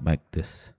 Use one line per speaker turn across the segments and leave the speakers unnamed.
Mic test.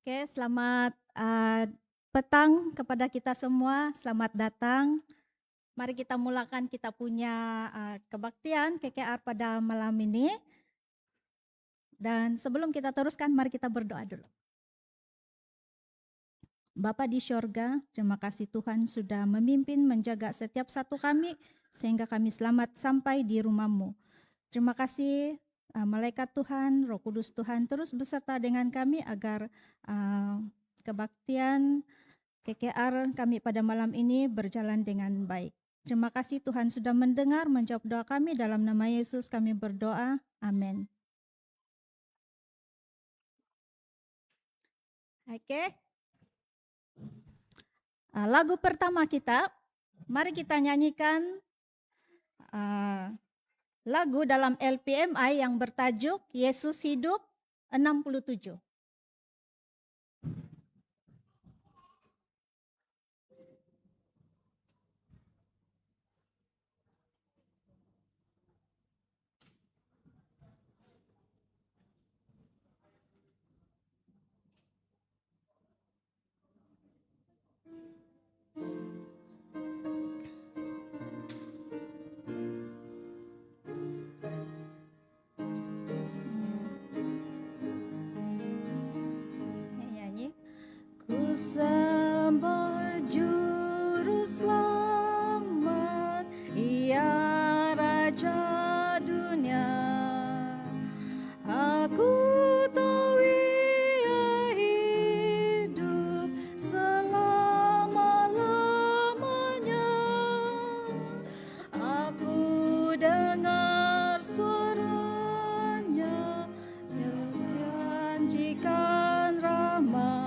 Oke, selamat petang kepada kita semua. Selamat datang. Mari kita mulakan kita punya kebaktian KKR pada malam ini. Dan sebelum kita teruskan, mari kita berdoa dulu. Bapa di sorga, terima kasih Tuhan sudah memimpin, menjaga setiap satu kami, sehingga kami selamat sampai di rumah-Mu. Terima kasih malaikat Tuhan, Roh Kudus Tuhan terus beserta dengan kami agar kebaktian KKR kami pada malam ini berjalan dengan baik. Terima kasih Tuhan sudah mendengar, menjawab doa kami. Dalam nama Yesus kami berdoa. Amin. Oke. Lagu pertama kita, mari kita nyanyikan lagu dalam LPMI yang bertajuk Yesus Hidup 67. Nyanyi. Ku sembah juru selamat, Ia Raja dunia. Aku tahu Ia hidup selama-lamanya. Aku dengar suaranya, janjikan rahmat.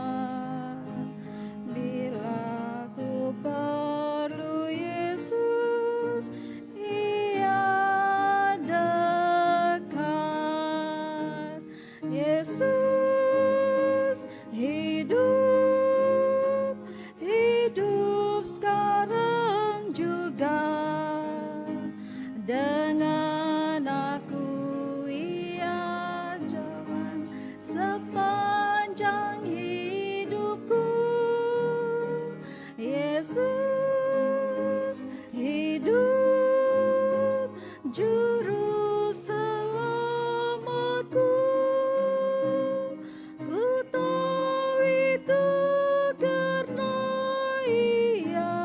Bila ku perlu Yesus, Ia dekat. Yesus hidup, hidup sekarang juga. Dengan aku Ia jalan sepanjang hidupku. Yesus hidup, juru selamatku. Ku tahu itu karena Ia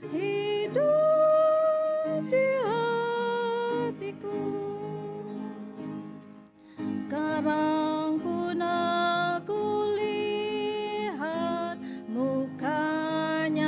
hidup di hatiku. Sekarang pun aku lihat mukanya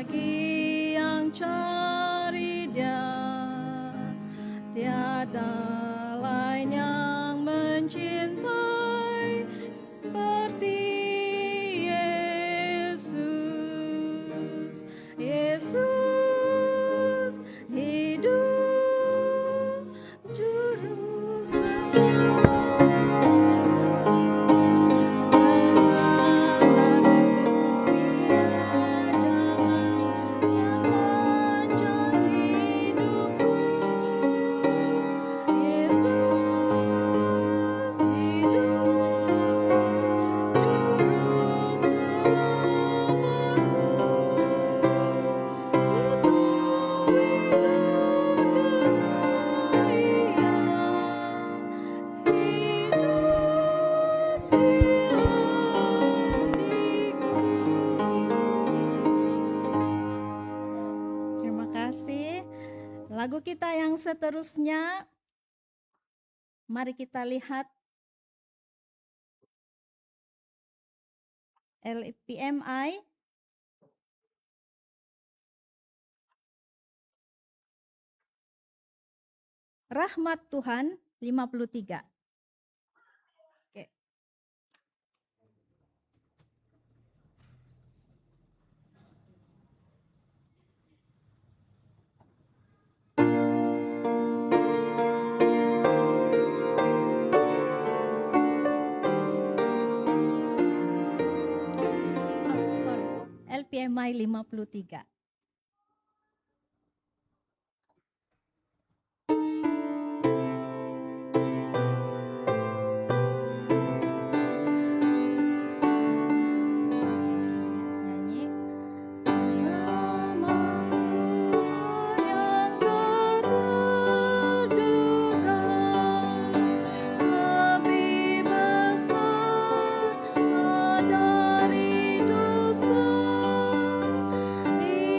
bagi yang cari Dia, tiada lain yang mencintai seperti Yesus. Yesus hidup juru Terima kasih. Lagu kita yang seterusnya, mari kita lihat LPMI. Rahmat Tuhan 53. Oke. LPMI 53. Di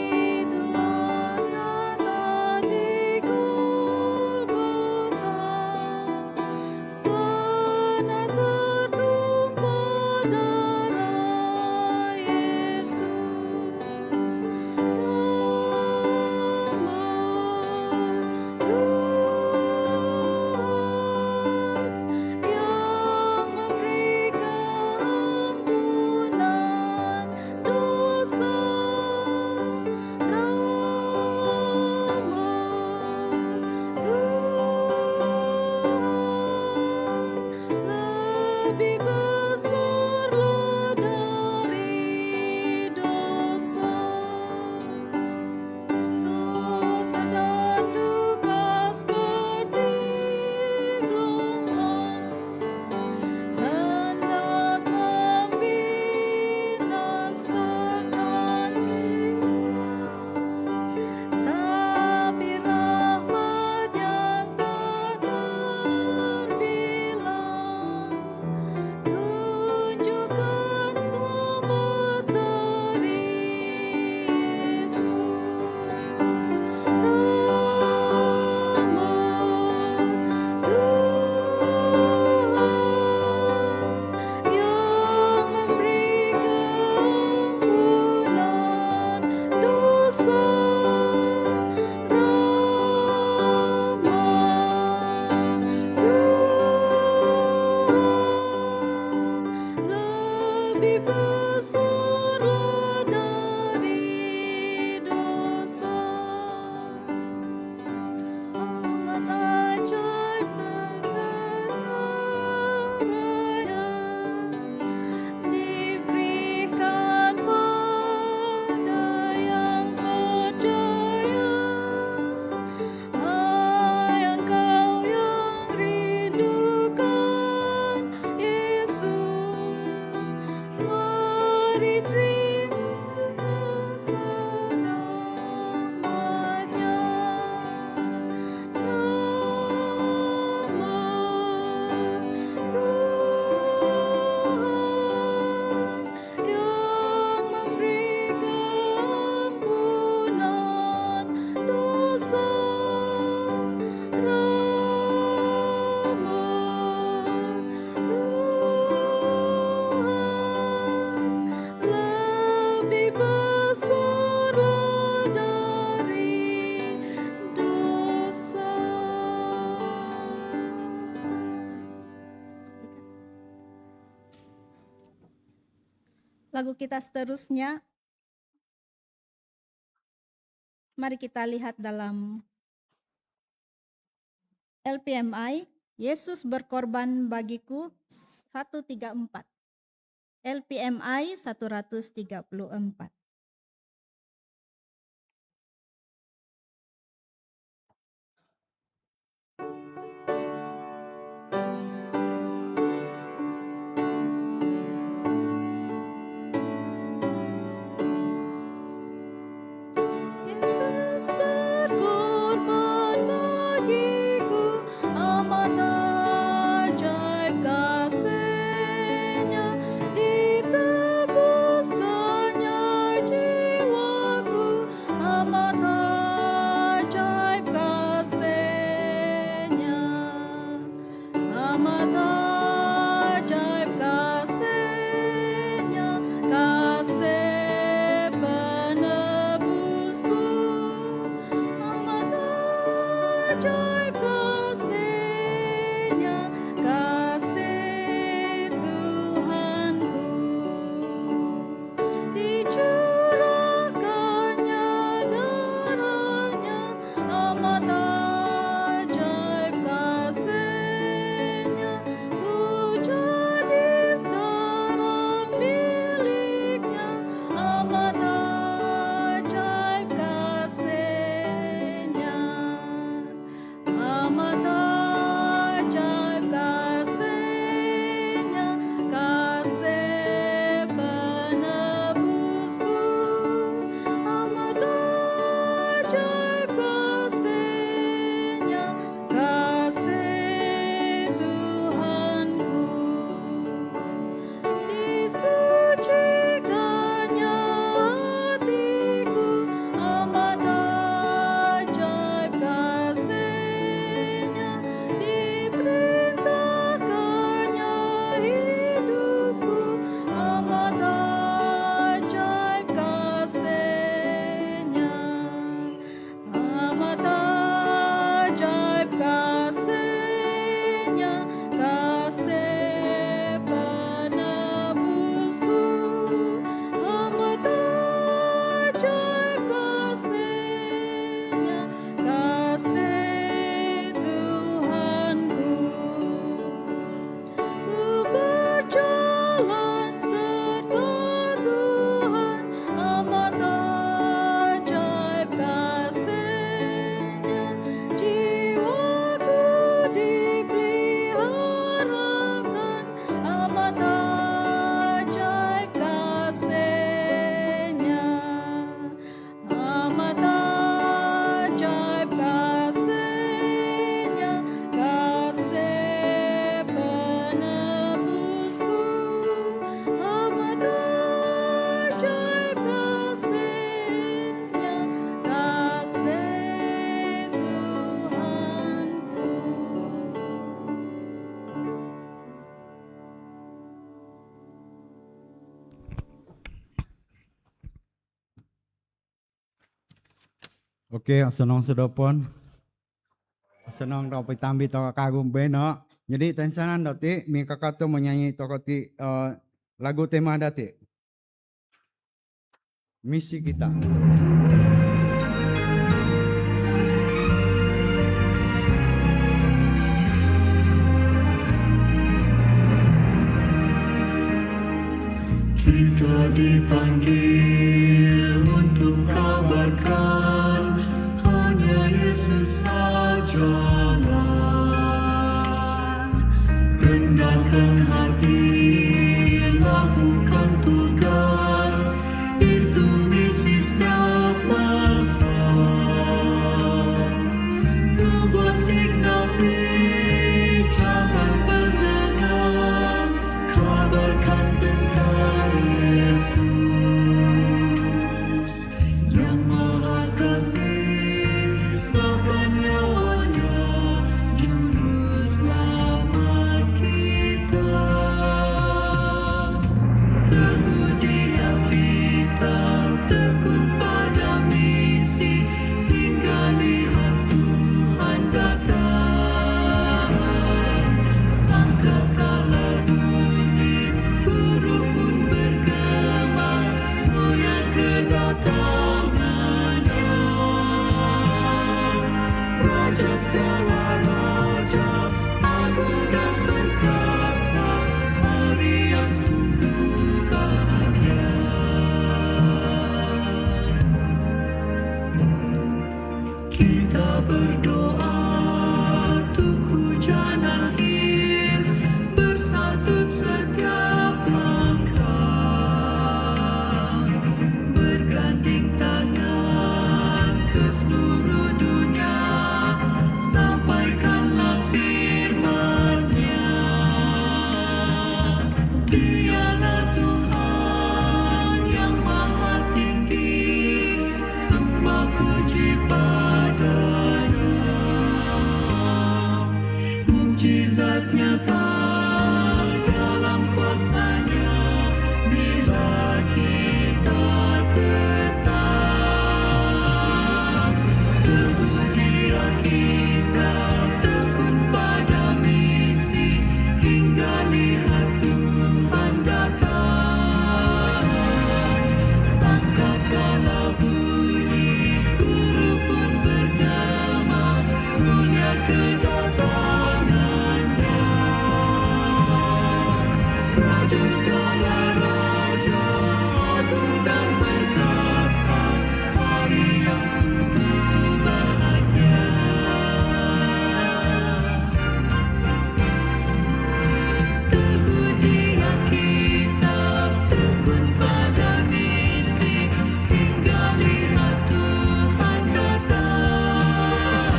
Lagu kita seterusnya, mari kita lihat dalam LPMI, Yesus berkorban bagiku 134. LPMI 134. Yesus berkorban bagiku, amat ajaib kasih-Nya, ditebuskannya jiwaku, amat ajaib kasih-Nya, amat ajaib kasih-Nya, kasih penebusku, amat ajaib kasih-Nya, kasih Tuhanku. Dicurahkannya darahnya, amat ajaib kasih-Nya, ku jadi sekarang miliknya, amat ajaib kasih-Nya, amat ajaib kasih-Nya, kasih penebusku, amat ajaib kasih-Nya, kasih Tuhanku. Disucikannya hatiku, amat ajaib kasih-Nya, diperintahkannya hidupku, amat ajaib kasih-Nya, amat ajaib kasih-Nya, kasih penebusku, amat ajaib kasih-Nya, kasih Tuhanku. Ku berjalan serta Tuhan, amat ajaib kasih-Nya, jiwaku dipeliharakan, amat ajaib kasih-Nya, amat ajaib kasih-Nya, kasih penebusku, amat ajaib kasih-Nya, kasih Tuhanku.
Okey, senang sedopon. Senang dah pitambi toka kagum beno. Jadi tensanan dati mi kakak tu menyanyi toka ti lagu tema dati. Misi kita.
Kita dipanggil untuk kabarkan hanya Yesus sajalah. Rendahkan hati, lakukan tugas, itu misi setiap masa. Buat nikmati, jangan berlengah, kabarkan tentang Yesus yang Maha Kasih, serahkan nyawanya, Juru Selamat kita. Teguh di kita, tekun pada misi, hingga lihat Tuhan datang. Sangka kala bumi, guru pun bergema, kedatangannya. Raja segala raja, agung dan perkasa, hari yang sungguh bahagia. Kita berdoa untuk hujan akhir, bersatu setiap langkah, berganding tangan ke seluruh dunia, sampaikanlah firman-Nya. Dialah Tuhan yang maha tinggi, sembah puji padanya. Mukjizat nyata dalam kuasa-Nya, bila kita tetap teguh di Alkitab, tekun pada misi, hingga lihat Tuhan datang. Sangkakala bunyi, guru pun bergema, mulia kedatangannya. Raja segala raja, agung dan perkasa, hari yang sungguh bahagia. Teguh di Alkitab, tekun pada misi, hingga lihat Tuhan datang.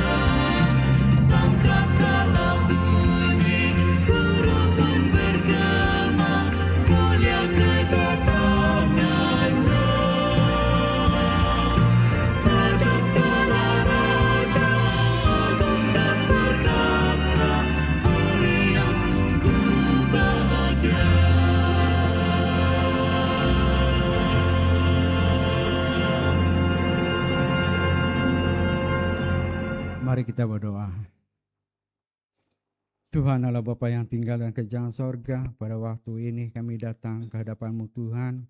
Sangkakala bunyi, guru pun bergema, mulia kedatangannya. Raja segala raja, agung dan perkasa, hari yang sungguh bahagia.
Mari kita berdoa. Tuhan Allah Bapa yang tinggal dan kejauhan sorga, pada waktu ini kami datang ke hadapan-Mu Tuhan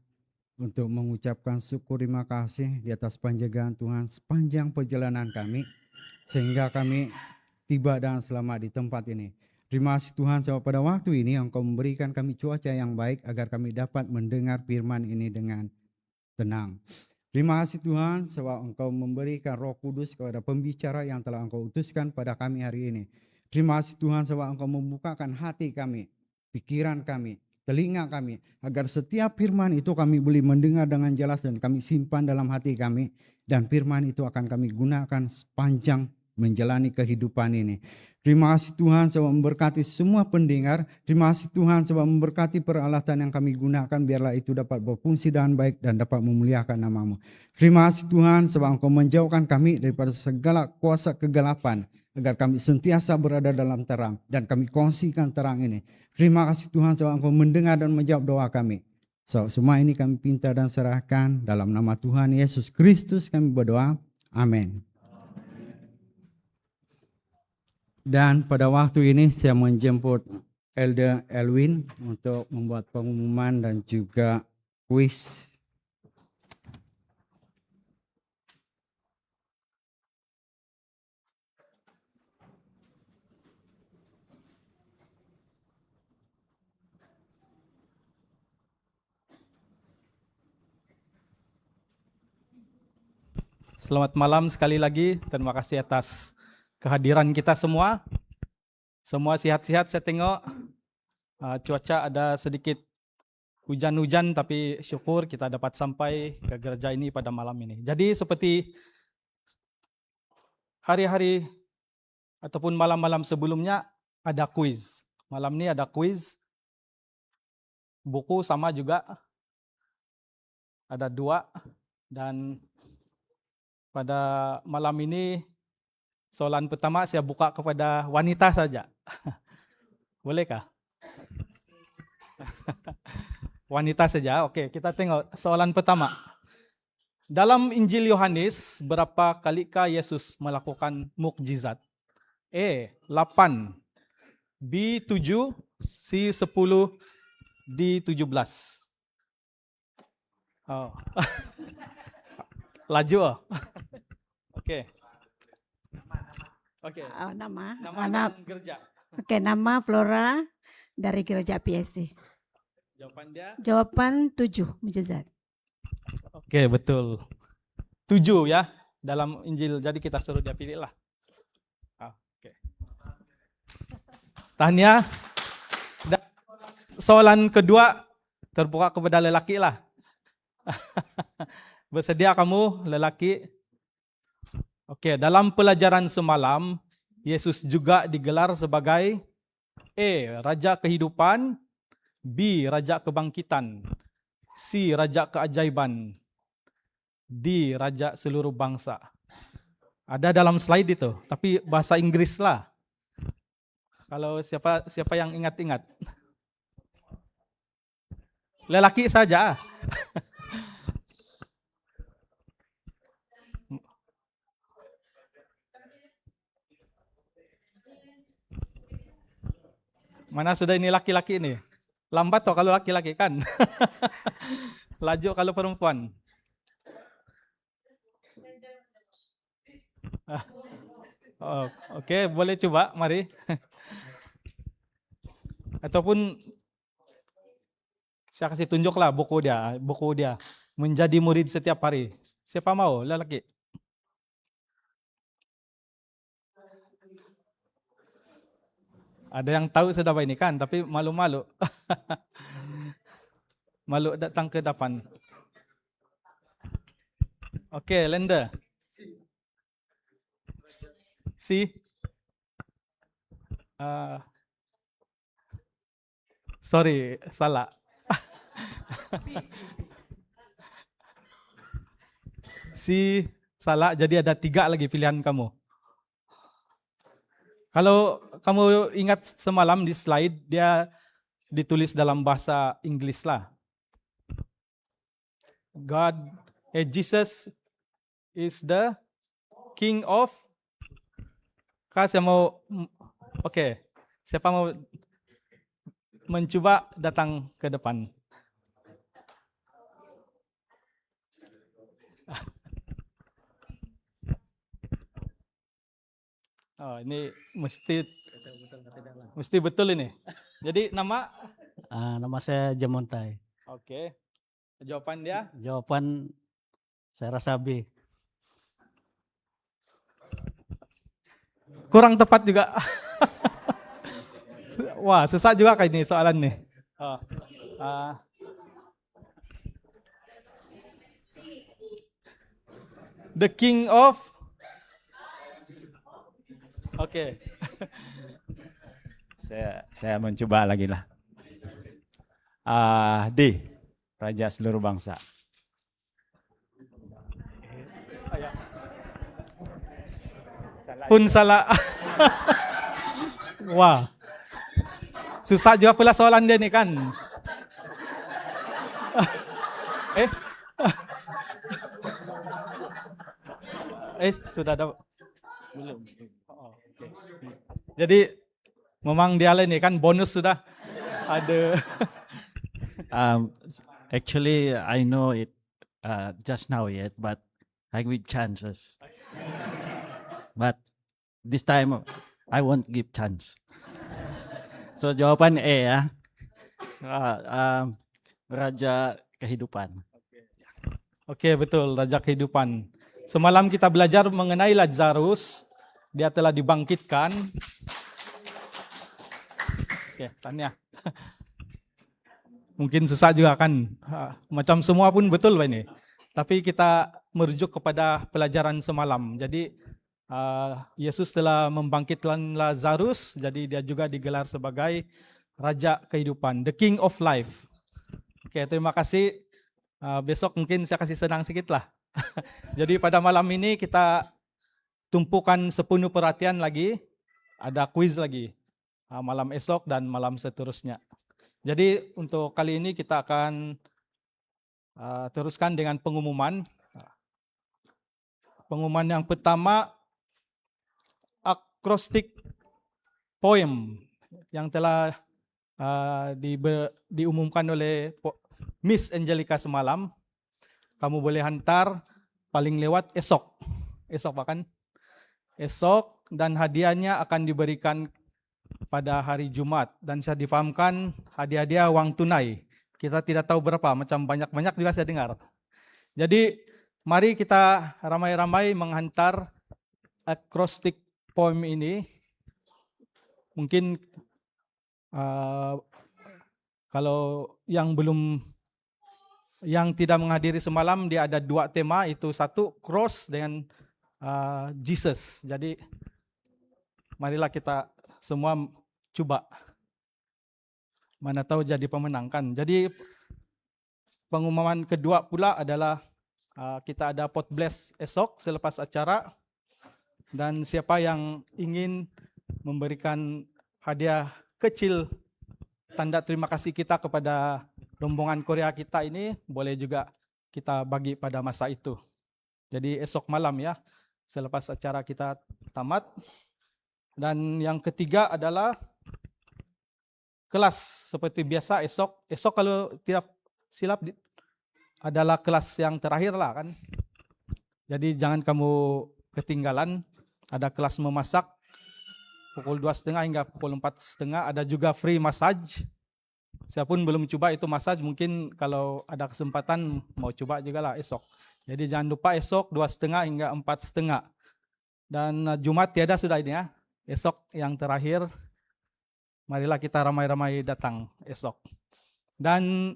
untuk mengucapkan syukur terima kasih di atas penjagaan Tuhan sepanjang perjalanan kami, sehingga kami tiba dan selamat di tempat ini. Terima kasih Tuhan sebab pada waktu ini Engkau memberikan kami cuaca yang baik agar kami dapat mendengar firman ini dengan tenang. Terima kasih Tuhan sebab Engkau memberikan Roh Kudus kepada pembicara yang telah Engkau utuskan pada kami hari ini. Terima kasih Tuhan sebab Engkau membukakan hati kami, pikiran kami, telinga kami, agar setiap firman itu kami boleh mendengar dengan jelas dan kami simpan dalam hati kami, dan firman itu akan kami gunakan sepanjang menjalani kehidupan ini. Terima kasih Tuhan sebab memberkati semua pendengar. Terima kasih Tuhan sebab memberkati peralatan yang kami gunakan, biarlah itu dapat berfungsi dengan baik dan dapat memuliakan nama-Mu. Terima kasih Tuhan sebab Engkau menjauhkan kami daripada segala kuasa kegelapan, agar kami sentiasa berada dalam terang dan kami kongsikan terang ini. Terima kasih Tuhan sebab Engkau mendengar dan menjawab doa kami. So, semua ini kami pinta dan serahkan dalam nama Tuhan Yesus Kristus kami berdoa. Amin. Dan pada waktu ini saya menjemput Elder Elwin untuk membuat pengumuman dan juga kuis.
Selamat malam sekali lagi. Terima kasih atas kehadiran kita semua. Semua sihat-sihat saya tengok. Cuaca ada sedikit hujan-hujan, tapi syukur kita dapat sampai ke gereja ini pada malam ini. Jadi seperti hari-hari ataupun malam-malam sebelumnya ada kuis. Malam ini ada kuis. Buku sama juga. Ada 2. Dan pada malam ini soalan pertama saya buka kepada wanita saja. Bolehkah? Wanita saja. Oke, kita tengok soalan pertama. Dalam Injil Yohanes, berapa kalikah Yesus melakukan mukjizat? A. 8, B. 7, C. 10, D. 17. Oh. Laju. Oh. Oke. Oke.
Nama,
Nama
anak,
dan gereja.
oke, nama Flora dari gereja PSC.
Jawaban dia.
Jawaban 7, mujizat.
Oke, betul. 7 ya dalam Injil. Jadi kita suruh dia pilih lah. Oke. Tanya. Dan soalan kedua terbuka kepada lelaki lah. Bersedia kamu lelaki? Oke, dalam pelajaran semalam, Yesus juga digelar sebagai Raja Kehidupan, B. Raja Kebangkitan, C. Raja Keajaiban, D. Raja Seluruh Bangsa. Ada dalam slide itu, tapi bahasa Inggris lah. Kalau siapa yang ingat-ingat. Lelaki saja. Mana sudah ini laki-laki ini? Lambat toh kalau laki-laki kan? Laju kalau perempuan. Oh, oke, boleh coba, mari. Ataupun saya kasih tunjuklah buku dia. Menjadi murid setiap hari. Siapa mau? Lelaki. Ada yang tahu sudah ini kan, tapi malu-malu. Malu datang ke depan. Oke, Linda. Si. Sorry, salah. Si salah, jadi ada 3 lagi pilihan kamu. Kalau kamu ingat semalam di slide, dia ditulis dalam bahasa Inggris lah. Jesus is the King of. Saya mau, oke. Siapa mau mencoba datang ke depan? Oh, ini mesti betul ini. Jadi nama?
Nama saya Jamontai.
Oke. Jawaban dia?
Jawaban saya rasa B.
Kurang tepat juga. Wah, susah juga kayak ini soalan nih. The King of. Oke.
Saya mencoba lagi lah. D. Raja Seluruh Bangsa.
Pun salah. Wah. Susah juga pula soalan dia nih kan. Sudah ada. Belum. Oh, okay. Jadi memang dia ini kan bonus sudah ada.
Actually, I know it just now yet, but I give chances. But this time, I won't give chance. So jawaban E ya. Raja Kehidupan.
Oke, betul, Raja Kehidupan. Semalam kita belajar mengenai Lazarus. Dia telah dibangkitkan. Oke, tanya. Mungkin susah juga kan. Macam semua pun betul ini. Tapi kita merujuk kepada pelajaran semalam. Jadi Yesus telah membangkitkan Lazarus. Jadi dia juga digelar sebagai Raja Kehidupan. The King of Life. Oke, terima kasih. Besok mungkin saya kasih senang sedikit lah. Jadi pada malam ini kita tumpukan sepenuh perhatian lagi. Ada kuis lagi. Malam esok dan malam seterusnya. Jadi untuk kali ini kita akan teruskan dengan pengumuman. Pengumuman yang pertama, akrostik poem yang telah diumumkan oleh Miss Angelica semalam. Kamu boleh hantar paling lewat esok bahkan esok, dan hadiahnya akan diberikan pada hari Jumat, dan saya difahamkan hadiah uang tunai. Kita tidak tahu berapa, macam banyak-banyak juga saya dengar. Jadi mari kita ramai-ramai menghantar acrostic poem ini. Mungkin kalau yang tidak menghadiri semalam, dia ada 2 tema, itu satu cross dengan Jesus. Jadi marilah kita semua coba, mana tahu jadi pemenang kan. Jadi pengumuman kedua pula adalah kita ada pot bless esok selepas acara, dan siapa yang ingin memberikan hadiah kecil tanda terima kasih kita kepada rombongan Korea kita ini, boleh juga kita bagi pada masa itu. Jadi esok malam ya, selepas acara kita tamat. Dan yang ketiga adalah kelas seperti biasa esok. Esok kalau tidak silap adalah kelas yang terakhir lah kan. Jadi jangan kamu ketinggalan. Ada kelas memasak pukul 2:30 hingga pukul 4:30. Ada juga free massage. Saya pun belum coba itu massage, mungkin kalau ada kesempatan mau coba juga lah esok. Jadi jangan lupa esok 2:30 hingga 4:30. Dan Jumat tiada sudah ini ya. Esok yang terakhir, marilah kita ramai-ramai datang esok. Dan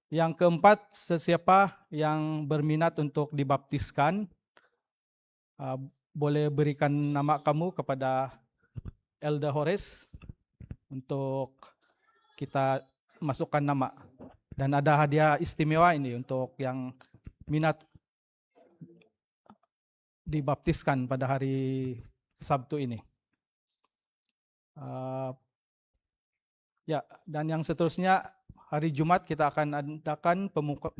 yang keempat, sesiapa yang berminat untuk dibaptiskan, boleh berikan nama kamu kepada Elder Horace untuk kita masukkan nama. Dan ada hadiah istimewa ini untuk yang minat dibaptiskan pada hari Sabtu ini. Ya, dan yang seterusnya hari Jumat kita akan adakan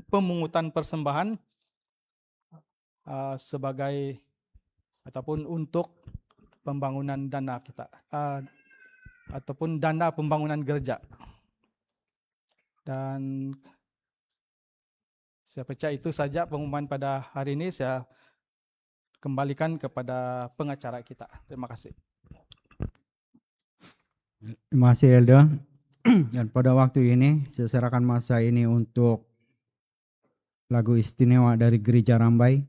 pemungutan persembahan sebagai ataupun untuk pembangunan dana kita ataupun dana pembangunan gereja. Dan saya percaya itu saja pengumuman pada hari ini. Saya kembalikan kepada pengacara kita. Terima kasih.
Terima kasih Elder. Dan pada waktu ini saya serahkan masa ini untuk lagu istimewa dari Gereja Rambai.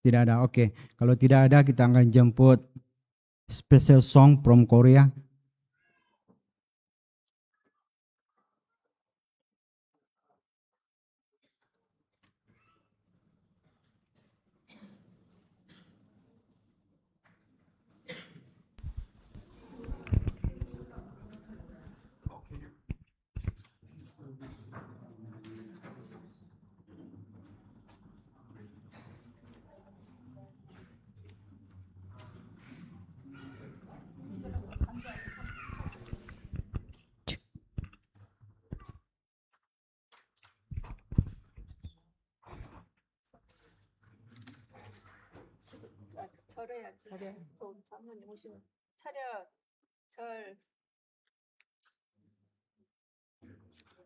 Tidak ada, oke. Kalau tidak ada kita akan jemput special song from Korea.
내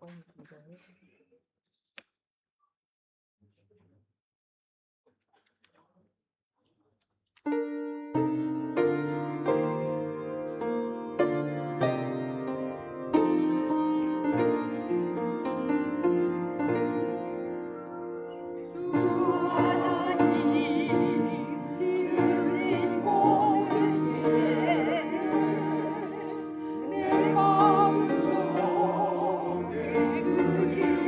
마음속에 그리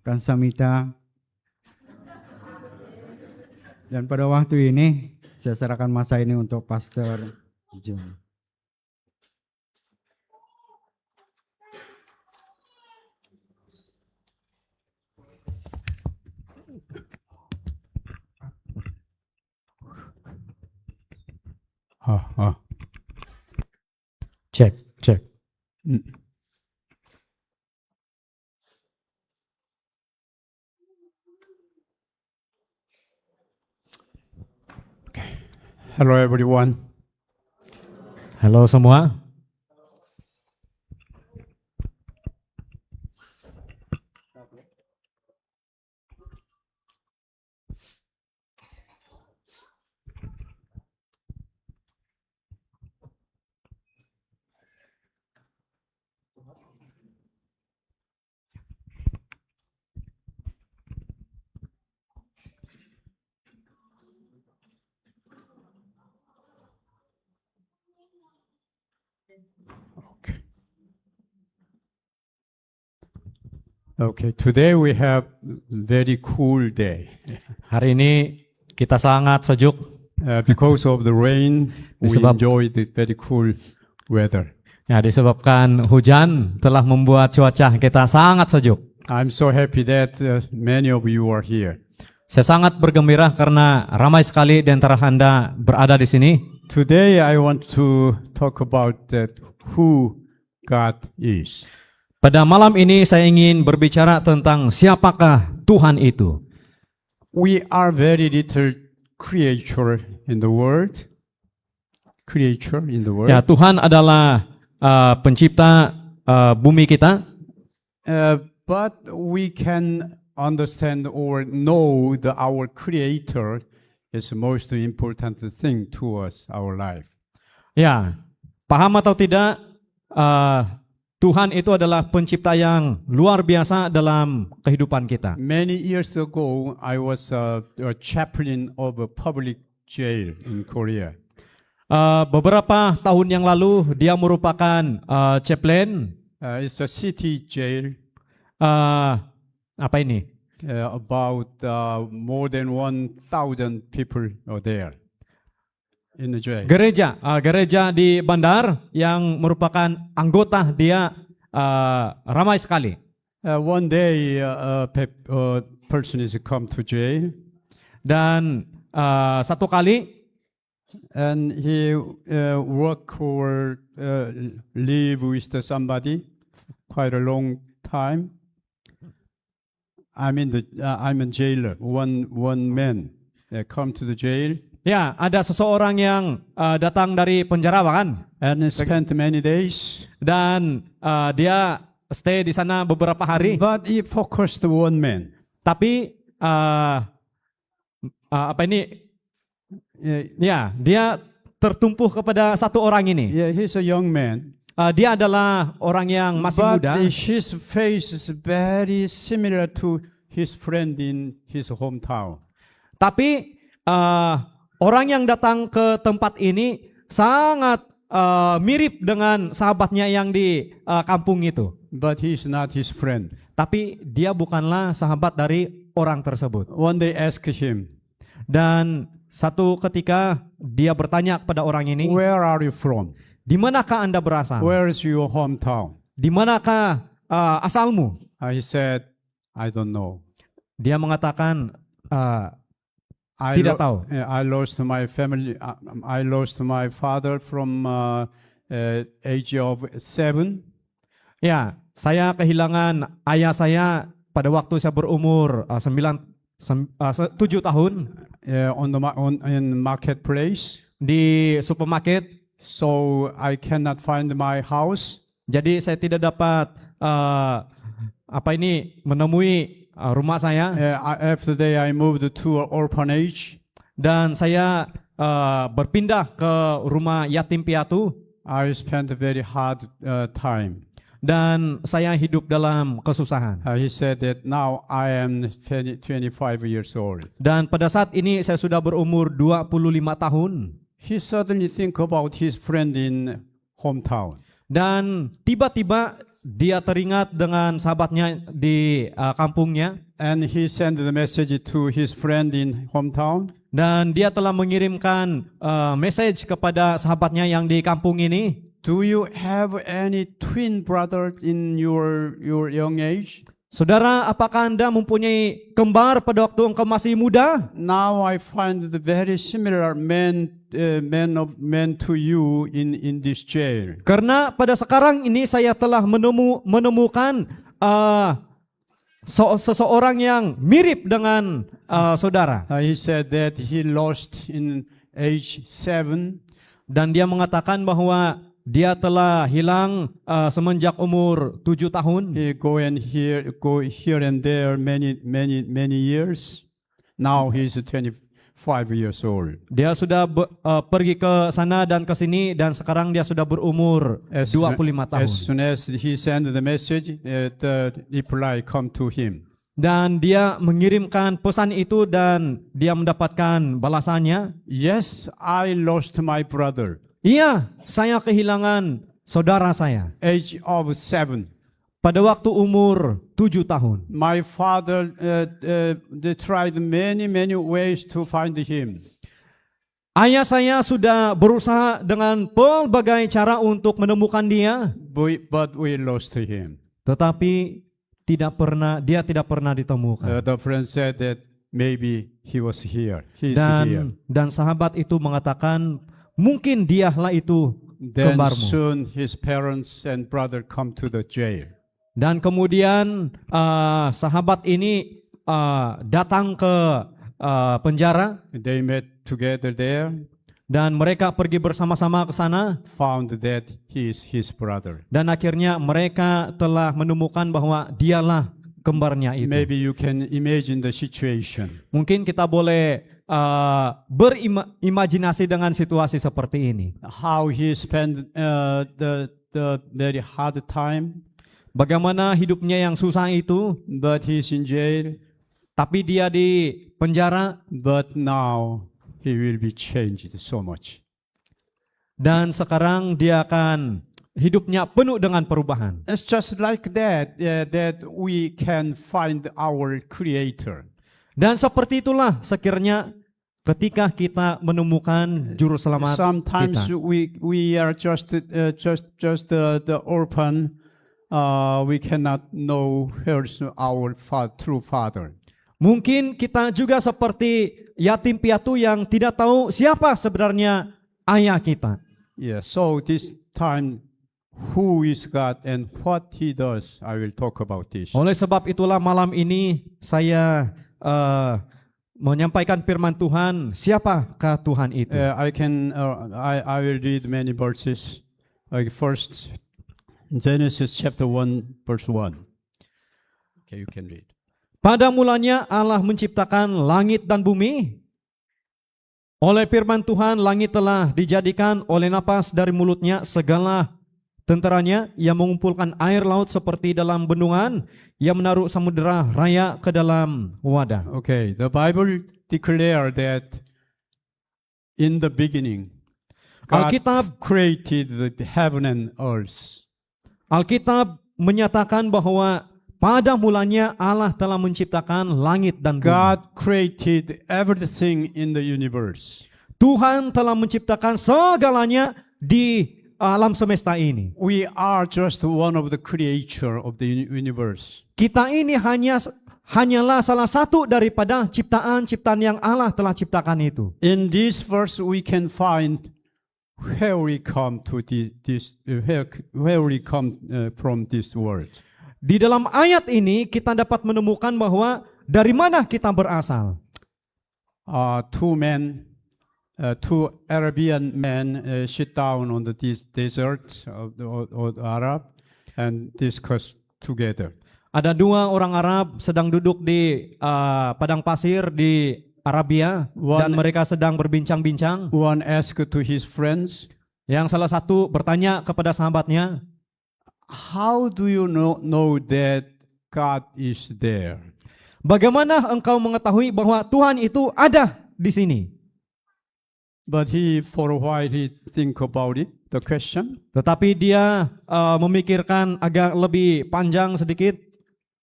Kansamita. Dan pada waktu ini saya serahkan masa ini untuk Pastor John.
Cek, cek.
Hello everyone.
Halo semua.
Okay, today we have very cool day.
Hari ini kita sangat sejuk
Because of the rain, we
Disebab-
enjoy the very cool weather.
ya, disebabkan hujan telah membuat cuaca kita sangat sejuk.
I'm so happy that many of you are here.
Saya sangat bergembira karena ramai sekali di antara Anda berada di sini.
Today I want to talk about that who God is.
Pada malam ini saya ingin berbicara tentang siapakah Tuhan itu.
we are very little creature in the world. Creature in the world.
Ya, Tuhan adalah pencipta bumi kita,
But we can understand or know that our Creator is the most important thing to us, our life.
ya. Paham atau tidak, Tuhan itu adalah pencipta yang luar biasa dalam kehidupan kita.
Many years ago, I was a chaplain of a public jail in Korea.
Beberapa tahun yang lalu dia merupakan chaplain,
It's a city jail.
apa ini?
About more than 1,000 people are there in the jail.
Gereja di bandar yang merupakan anggota dia ramai sekali.
One day, a person is come to jail,
Dan satu kali
and he work or live with somebody quite a long time. I'm a jailer. One man come to the jail
ya ada seseorang yang datang dari penjara kan,
and spent many days.
dan dia stay di sana beberapa hari.
But he focused one man.
Tapi apa ini?
Yeah,
Ya, dia tertumpu kepada satu orang ini.
yeah, he's a young man.
Dia adalah orang yang masih
But
muda,
his face is very similar to his friend in his hometown.
tapi orang yang datang ke tempat ini sangat mirip dengan sahabatnya yang di kampung itu.
But he's not his friend.
Tapi dia bukanlah sahabat dari orang tersebut.
One day ask him,
Dan satu ketika dia bertanya kepada orang ini,
where are you from?
di manakah Anda berasal?
Where is your hometown?
Di manakah asalmu?
He said, I don't know.
Dia mengatakan,
I
Tidak tahu.
I lost my family. I lost my father from age of 7.
ya, saya kehilangan ayah saya pada waktu saya berumur 7 tahun
In marketplace.
di supermarket.
So I cannot find my house.
Jadi saya tidak dapat menemui rumah saya,
After that, I moved to an orphanage.
dan saya berpindah ke rumah yatim piatu,
I spent a very hard time.
dan saya hidup dalam kesusahan.
He said that now I am 25 years old.
Dan pada saat ini saya sudah berumur 25 tahun.
He suddenly think about his friend in hometown.
Dan tiba-tiba dia teringat dengan sahabatnya di kampungnya.
And he sent the message to his friend in hometown.
Dan dia telah mengirimkan message kepada sahabatnya yang di kampung ini.
Do you have any twin brother in your young age?
Saudara, apakah Anda mempunyai kembar pada waktu engkau masih muda?
Now I find the very similar men to you in this jail.
Karena pada sekarang ini saya telah menemukan seseorang yang mirip dengan saudara.
He said that he lost in age 7.
Dan dia mengatakan bahwa dia telah hilang semenjak umur 7 tahun.
He go here and there many years. Now he's 25 years old.
Dia sudah pergi ke sana dan ke sini, dan sekarang dia sudah berumur 25 tahun.
As soon as he sent the message, the reply come to him.
Dan dia mengirimkan pesan itu dan dia mendapatkan balasannya.
Yes, I lost my brother.
Iya, saya kehilangan saudara saya
Age of 7.
pada waktu umur 7 tahun.
My father they tried many ways to find him.
Ayah saya sudah berusaha dengan pelbagai cara untuk menemukan dia,
But we lost him.
tetapi dia tidak pernah ditemukan.
The friend said that maybe he was here. He's here.
Dan sahabat itu mengatakan, mungkin dialah itu
Then
kembarmu.
soon his parents and brother come to the jail.
Dan kemudian sahabat ini datang ke penjara
They met together there,
dan mereka pergi bersama-sama ke sana
found that he is his brother.
dan akhirnya mereka telah menemukan bahwa dialah kembarnya itu.
Maybe you can imagine the situation.
Mungkin kita boleh berimajinasi dengan situasi seperti ini.
How he spent the very hard time,
Bagaimana hidupnya yang susah itu,
but he's in jail.
tapi dia di penjara
But now he will be changed so much.
dan sekarang dia akan hidupnya penuh dengan perubahan.
It's just like that that we can find our Creator.
Dan seperti itulah sekiranya ketika kita menemukan juru selamat
Sometimes
kita.
we are just the orphan. We cannot know where's our true father.
Mungkin kita juga seperti yatim piatu yang tidak tahu siapa sebenarnya ayah kita.
Yeah. So this time, who is God and what He does, I will talk about this.
Oleh sebab itulah malam ini saya menyampaikan firman Tuhan, siapakah Tuhan itu?
I will read many verses. First, Genesis chapter 1 verse 1. Okay, you can read.
Pada mulanya Allah menciptakan langit dan bumi. Oleh firman Tuhan langit telah dijadikan, oleh napas dari mulutnya segala tentaranya. Ia mengumpulkan air laut seperti dalam bendungan. Ia menaruh samudera raya ke dalam wadah.
Okay, the Bible declare that in the beginning, God
Alkitab
created the heaven and earth.
Alkitab menyatakan bahwa pada mulanya Allah telah menciptakan langit dan bumi.
God created everything in the universe.
Tuhan telah menciptakan segalanya di alam semesta ini.
We are just one of the creature of the universe.
Kita ini hanyalah salah satu daripada ciptaan-ciptaan yang Allah telah ciptakan itu.
In this verse, we can find where we come to where we come from this world.
Di dalam ayat ini kita dapat menemukan bahwa dari mana kita berasal.
Two Arabian men sit down on the desert of Arab and discuss together.
Ada dua orang Arab sedang duduk di padang pasir di Arabia dan mereka sedang berbincang-bincang.
One asked to his friends,
Yang salah satu bertanya kepada sahabatnya,
"How do you know that God is there?"
bagaimana engkau mengetahui bahwa Tuhan itu ada di sini?
But for a while he think about it, the question,
Tetapi dia memikirkan agak lebih panjang sedikit.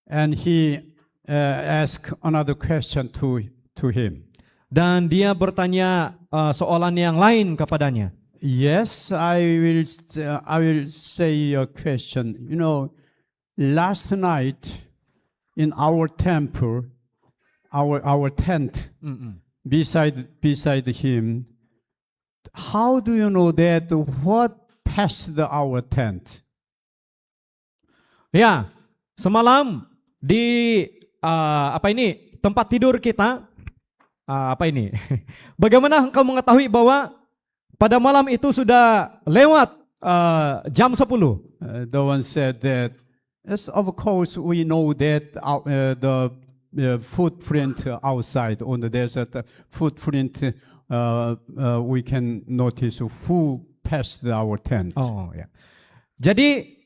and he asked another question to him.
Dan dia bertanya soalan yang lain kepadanya.
Yes, I will say a question. You know, last night in our temple, our tent beside him. How do you know that what passed our tent?
Ya, semalam di tempat tidur kita, bagaimana engkau mengetahui bahwa pada malam itu sudah lewat jam 10?
The one said that, yes, of course we know that the footprint outside on the desert, footprint we can notice who passed our tent.
Oh ya. Jadi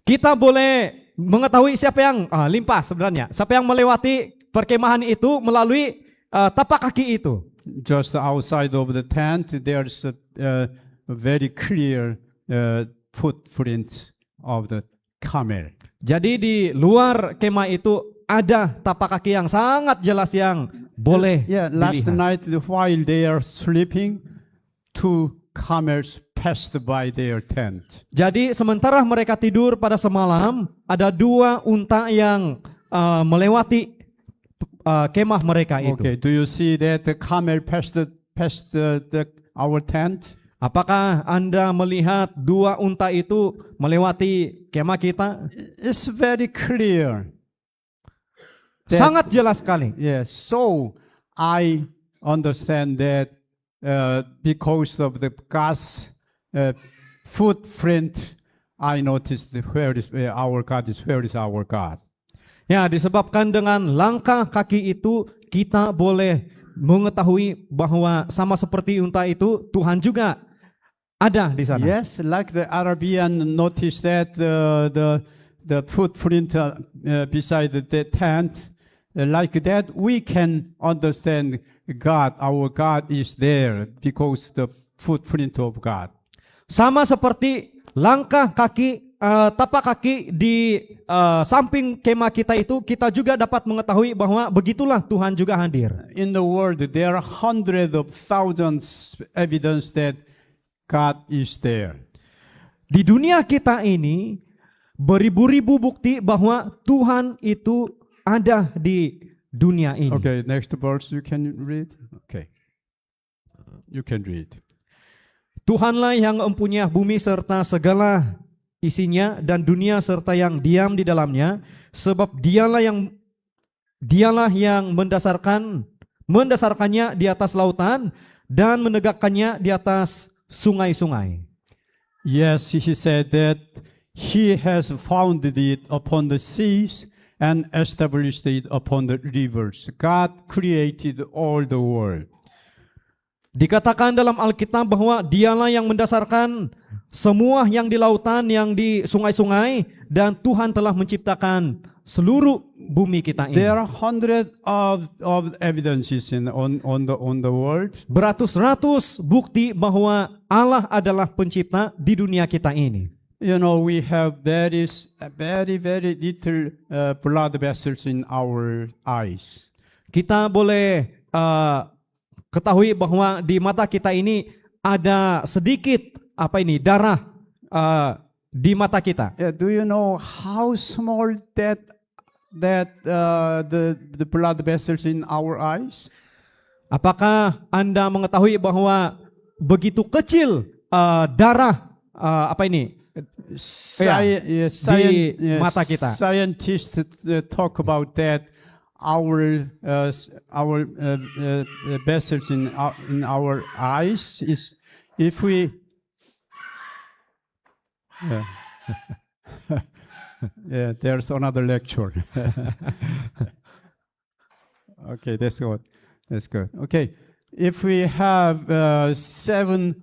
kita boleh mengetahui siapa yang limpah sebenarnya, siapa yang melewati perkemahan itu melalui tapak kaki itu.
Just outside of the tent, there's a very clear footprint of the camel.
Jadi di luar kemah itu ada tapak kaki yang sangat jelas yang boleh
Last
dilihat.
night while they are sleeping, two camels passed by their tent.
Jadi sementara mereka tidur pada semalam, ada dua unta yang melewati kemah mereka itu.
Okay, do you see that the camel passed our tent?
Apakah Anda melihat dua unta itu melewati kemah kita?
It's very clear.
Sangat jelas sekali.
Yes. So I understand that because of the God's footprint, I noticed where is our God is. Where is our God?
Ya, disebabkan dengan langkah kaki itu kita boleh mengetahui bahwa sama seperti unta itu Tuhan juga ada di sana.
Yes, like the Arabian noticed that the footprint beside the tent, like that we can understand God. Our God is there because the footprint of God.
Sama seperti langkah kaki, tapak kaki di samping kemah kita itu, kita juga dapat mengetahui bahwa begitulah Tuhan juga hadir.
In the world, there are hundreds of thousands evidence that God is there.
Di dunia kita ini beribu-ribu bukti bahwa Tuhan itu ada di dunia ini.
Okay, next verse you can read. Okay, you can read.
Tuhanlah yang mempunyai bumi serta segala isinya dan dunia serta yang diam di dalamnya, sebab dialah yang mendasarkannya di atas lautan dan menegakkannya di atas sungai-sungai.
Yes, he said that he has founded it upon the seas and established it upon the rivers. God created all the world.
Dikatakan dalam Alkitab bahwa dialah yang mendasarkan semua yang di lautan, yang di sungai-sungai, dan Tuhan telah menciptakan seluruh bumi kita ini.
There are hundreds of evidences on the world.
Beratus-ratus bukti bahwa Allah adalah pencipta di dunia kita ini.
You know, we have very little blood vessels in our eyes.
Kita boleh ketahui bahwa di mata kita ini ada sedikit darah di mata kita.
Do you know how small the blood vessels in our eyes?
Apakah Anda mengetahui bahwa begitu kecil darah mata kita?
Scientists talk about that. Our vessels in our eyes is if we yeah, there's another lecture. Okay, that's good. That's good. Okay, if we have 700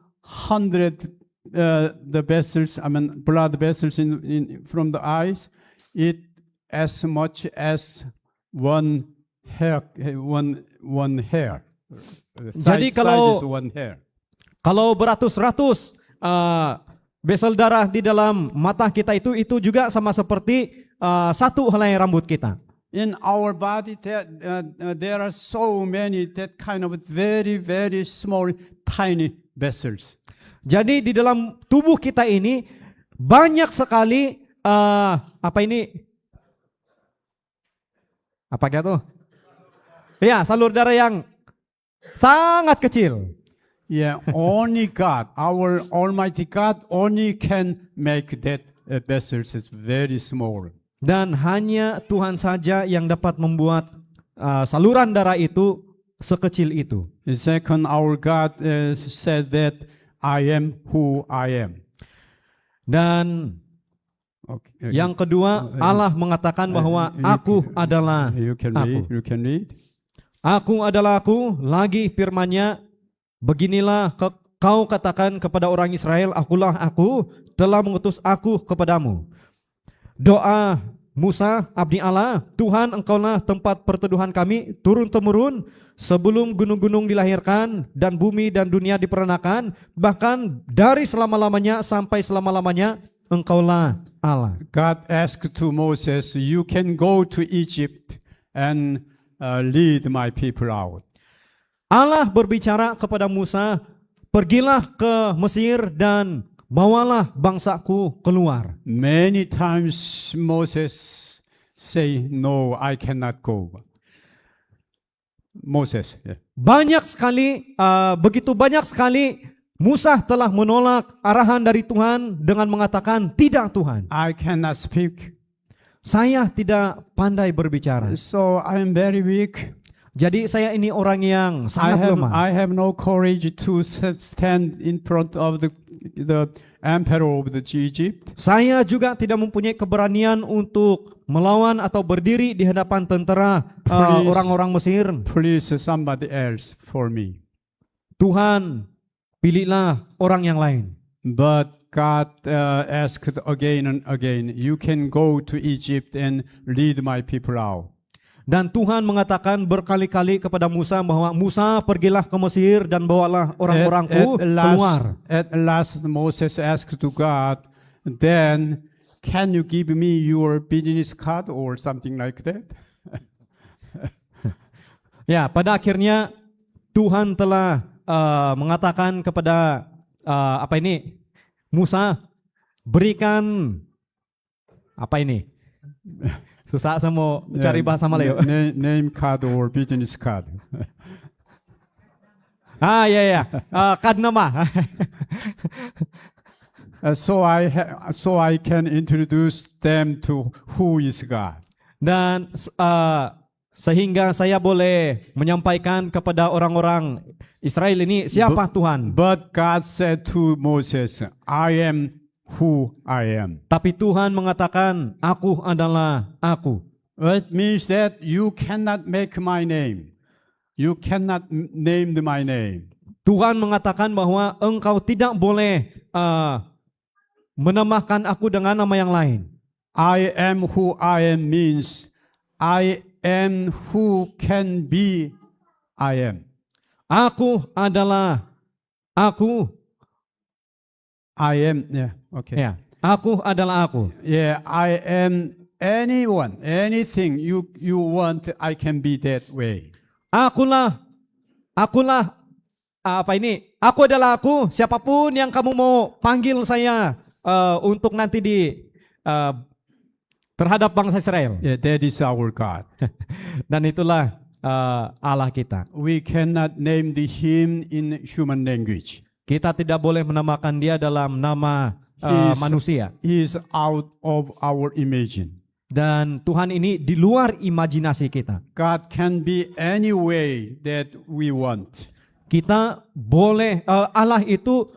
the vessels, blood vessels in from the eyes, it as much as one hair.
Jadi kalau beratus-ratus vesel darah di dalam mata kita itu juga sama seperti satu helai rambut kita.
In our body, there are so many that kind of very small, tiny vessels.
Jadi di dalam tubuh kita ini banyak sekali salur darah yang sangat kecil.
Yeah, only God, our Almighty God, only can make that vessels is very small.
Dan hanya Tuhan saja yang dapat membuat saluran darah itu sekecil itu.
Second, our God said that I am who I am.
Dan yang kedua, Allah mengatakan bahwa aku adalah aku.
You can read.
Aku adalah aku, lagi firman-Nya, beginilah kau katakan kepada orang Israel, akulah aku, telah mengutus aku kepadamu. Doa Musa, abdi Allah, Tuhan engkaulah tempat perteduhan kami turun-temurun, sebelum gunung-gunung dilahirkan dan bumi dan dunia diperanakan, bahkan dari selama-lamanya sampai selama-lamanya, engkaulah Allah.
God asked to Moses, you can go to Egypt and lead my people out.
Allah berbicara kepada Musa, pergilah ke Mesir dan bawalah bangsaku keluar.
Many times Moses say, no, I cannot go. Moses. Yeah.
Begitu banyak sekali Musa telah menolak arahan dari Tuhan dengan mengatakan, tidak Tuhan.
I cannot speak.
Saya tidak pandai berbicara.
So I am very weak.
Jadi saya ini orang yang sangat lemah.
I have no courage to stand in front of the emperor of the Egypt.
Saya juga tidak mempunyai keberanian untuk melawan atau berdiri di hadapan tentara
Please.
orang-orang Mesir.
Please, somebody else for me.
Tuhan, pilihlah orang yang lain.
But God asked again and again, you can go to Egypt and lead my people out.
Dan Tuhan mengatakan berkali-kali kepada Musa bahwa Musa pergilah ke Mesir dan bawalah orang-orangku keluar.
At last Moses asked to God, then can you give me your business card or something like that?
Ya, pada akhirnya Tuhan telah mengatakan kepada Musa, berikan apa ini? Susah saya mau cari bahasa Melayu.
Name card or business card.
Kad nama.
So I can introduce them to who is God.
Dan sehingga saya boleh menyampaikan kepada orang-orang Israel ini siapa Tuhan.
But God said to Moses, I am who I am.
Tapi Tuhan mengatakan, aku adalah aku.
It means that you cannot make my name. You cannot name my name.
Tuhan mengatakan bahwa engkau tidak boleh menambahkan aku dengan nama yang lain.
I am who I am means I am who can be I am.
Aku adalah aku.
I am, yeah, okay.
Ya, aku adalah aku.
Yeah, I am anyone, anything you want, I can be that way.
Akulah, aku adalah aku, siapapun yang kamu mau panggil saya untuk nanti terhadap bangsa Israel.
Yeah, that is our God.
Dan itulah Allah kita.
We cannot name him in human language.
Kita tidak boleh menamakan dia dalam nama manusia.
He is out of our imagine.
Dan Tuhan ini di luar imajinasi kita.
God can be any way that we want.
Kita boleh, Allah itu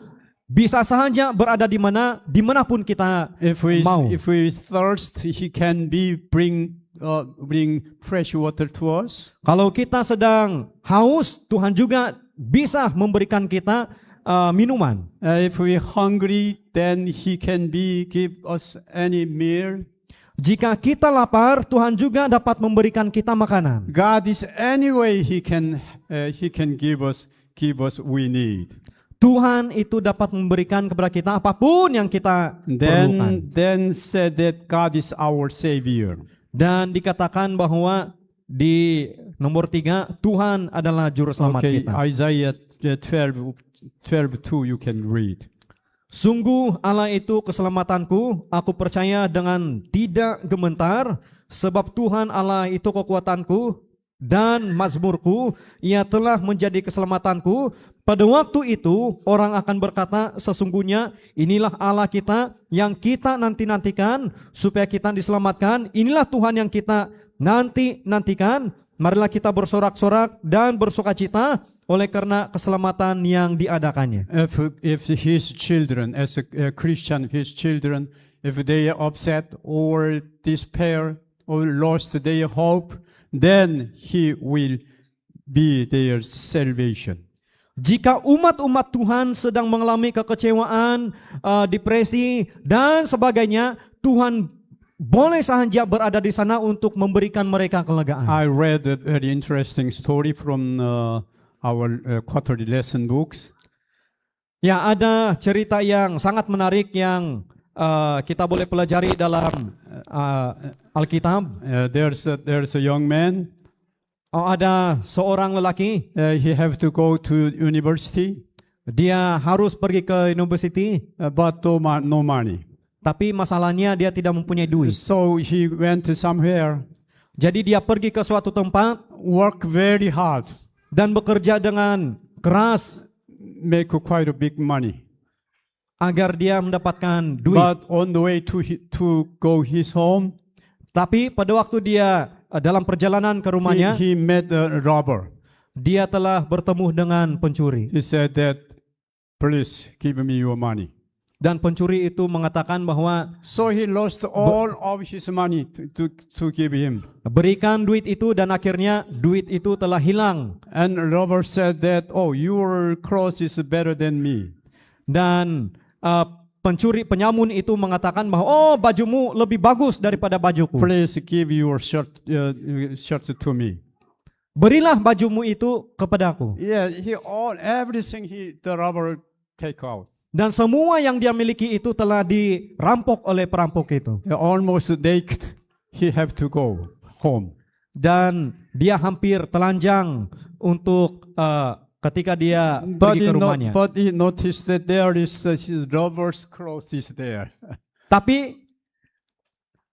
bisa saja berada dimanapun kita mau.
If we thirst, He can bring fresh water to us.
Kalau kita sedang haus, Tuhan juga bisa memberikan kita minuman.
If we hungry, then He can give us any meal.
Jika kita lapar, Tuhan juga dapat memberikan kita makanan.
God is any way He can give us we need.
Tuhan itu dapat memberikan kepada kita apapun yang kita perlukan.
Then said that God is our Savior.
Dan dikatakan bahwa di nomor 3 Tuhan adalah juru selamat kita.
Isaiah 12:2 you can read.
Sungguh Allah itu keselamatanku, aku percaya dengan tidak gemetar, sebab Tuhan Allah itu kekuatanku dan mazmurku, ia telah menjadi keselamatanku. Pada waktu itu orang akan berkata, sesungguhnya inilah Allah kita yang kita nantikan supaya kita diselamatkan. Inilah Tuhan yang kita nantikan. Marilah kita bersorak-sorak dan bersukacita oleh karena keselamatan yang diadakannya.
If His children, as a Christian, His children, if they are upset or despair or lost their hope, then He will be their salvation.
Jika umat-umat Tuhan sedang mengalami kekecewaan, depresi, dan sebagainya, Tuhan boleh saja berada di sana untuk memberikan mereka kelegaan.
I read a very interesting story from our quarterly lesson books.
Ya, ada cerita yang sangat menarik yang kita boleh pelajari dalam Alkitab.
There's a young man.
Ada seorang lelaki.
He have to go to university.
Dia harus pergi ke university.
But no money.
Tapi masalahnya dia tidak mempunyai duit.
So he went to somewhere.
Jadi dia pergi ke suatu tempat.
Work very hard.
Dan bekerja dengan keras.
Make quite a big money.
Agar dia mendapatkan duit.
But on the way to go his home.
Tapi pada waktu dia dalam perjalanan ke rumahnya,
he met a robber.
dia telah bertemu dengan pencuri.
He said that, please give me your money.
Dan pencuri itu mengatakan bahwa
So he lost all of his money to give him.
berikan duit itu, dan akhirnya duit itu telah hilang.
And robber said that, oh, your clothes is better than me.
Dan pencuri penyamun itu mengatakan bahwa oh, bajumu lebih bagus daripada bajuku.
Please give your shirt to me.
Berilah bajumu itu kepadaku.
Yeah, everything the robber take out.
Dan semua yang dia miliki itu telah dirampok oleh perampok itu.
Almost naked, he have to go home.
Dan dia hampir telanjang untuk ketika dia pergi ke rumahnya.
But he noticed that there is his robber's clothes is there.
Tapi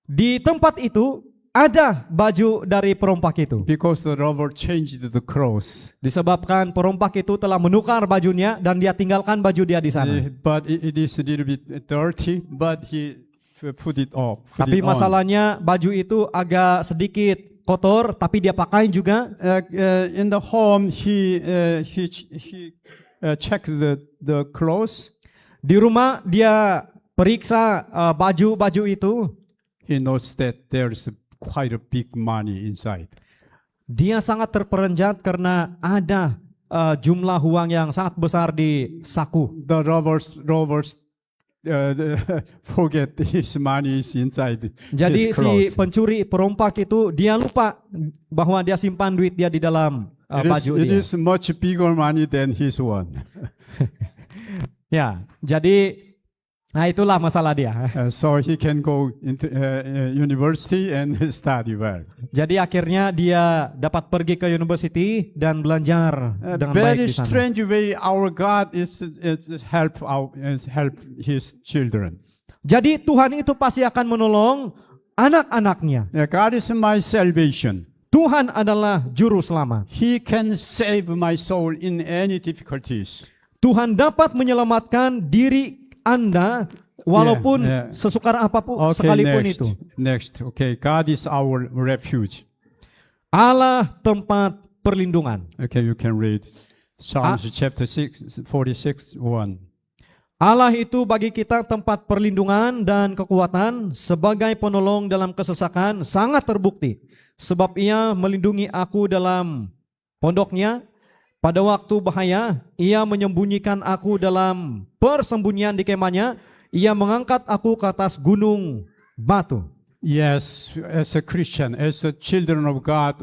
di tempat itu ada baju dari perompak itu.
Because the robber changed the clothes.
Disebabkan perompak itu telah menukar bajunya dan dia tinggalkan baju dia di sana.
But it is a little bit dirty, but he put it off.
Tapi masalahnya baju itu agak sedikit kotor, tapi dia pakai juga.
In the home, he checked the clothes.
Di rumah dia periksa baju-baju itu.
He notes that there is quite a big money inside.
Dia sangat terperanjat karena ada jumlah uang yang sangat besar di saku.
The robbers forget his money is inside
Jadi
his
si
clothes.
pencuri perompak itu dia lupa bahwa dia simpan duit dia di dalam baju
It
dia.
is much bigger money than his one.
Ya, jadi nah itulah masalah dia.
So he can go into university and study well.
Jadi akhirnya dia dapat pergi ke university dan belajar dengan baik
Very
di sana.
strange way our God is help his children.
Jadi Tuhan itu pasti akan menolong anak-anaknya.
Yeah, God is my salvation.
Tuhan adalah juru selamat.
He can save my soul in any difficulties.
Tuhan dapat menyelamatkan diri Anda walaupun
Yeah, yeah.
sesukar apapun
Okay,
sekalipun
next.
itu.
Next, okay, God is our refuge.
Allah tempat perlindungan.
Okay, you can read Psalms chapter 46, 1.
Allah itu bagi kita tempat perlindungan dan kekuatan sebagai penolong dalam kesesakan sangat terbukti. Sebab ia melindungi aku dalam pondoknya. Pada waktu bahaya, ia menyembunyikan aku dalam persembunyian di kemahnya. Ia mengangkat aku ke atas gunung batu.
Yes, as a Christian, as a children of God,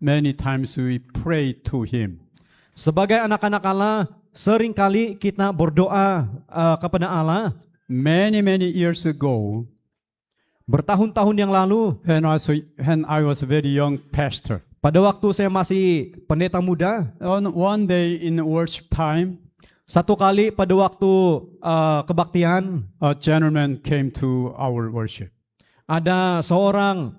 many times we pray to Him.
Sebagai anak-anak Allah, seringkali kita berdoa kepada Allah.
Many years ago,
Bertahun-tahun yang lalu,
when I was a very young pastor,
pada waktu saya masih pendeta muda,
on one day in worship time,
satu kali pada waktu kebaktian,
a gentleman came to our worship.
ada seorang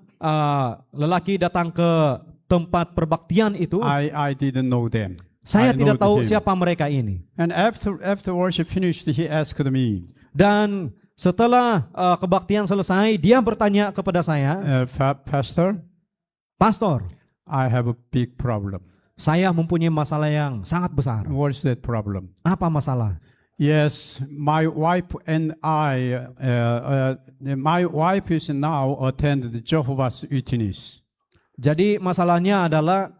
lelaki datang ke tempat perbaktian itu.
I didn't know them.
Saya
I
tidak
know
tahu
him.
siapa mereka ini.
And after worship finished, he asked me,
Dan setelah kebaktian selesai, dia bertanya kepada saya,
Pastor,
Pastor,
I have a big problem.
saya mempunyai masalah yang sangat besar.
What is that problem?
Apa masalah?
Yes, my wife and my wife is now attend the Jehovah's Witness.
Jadi masalahnya adalah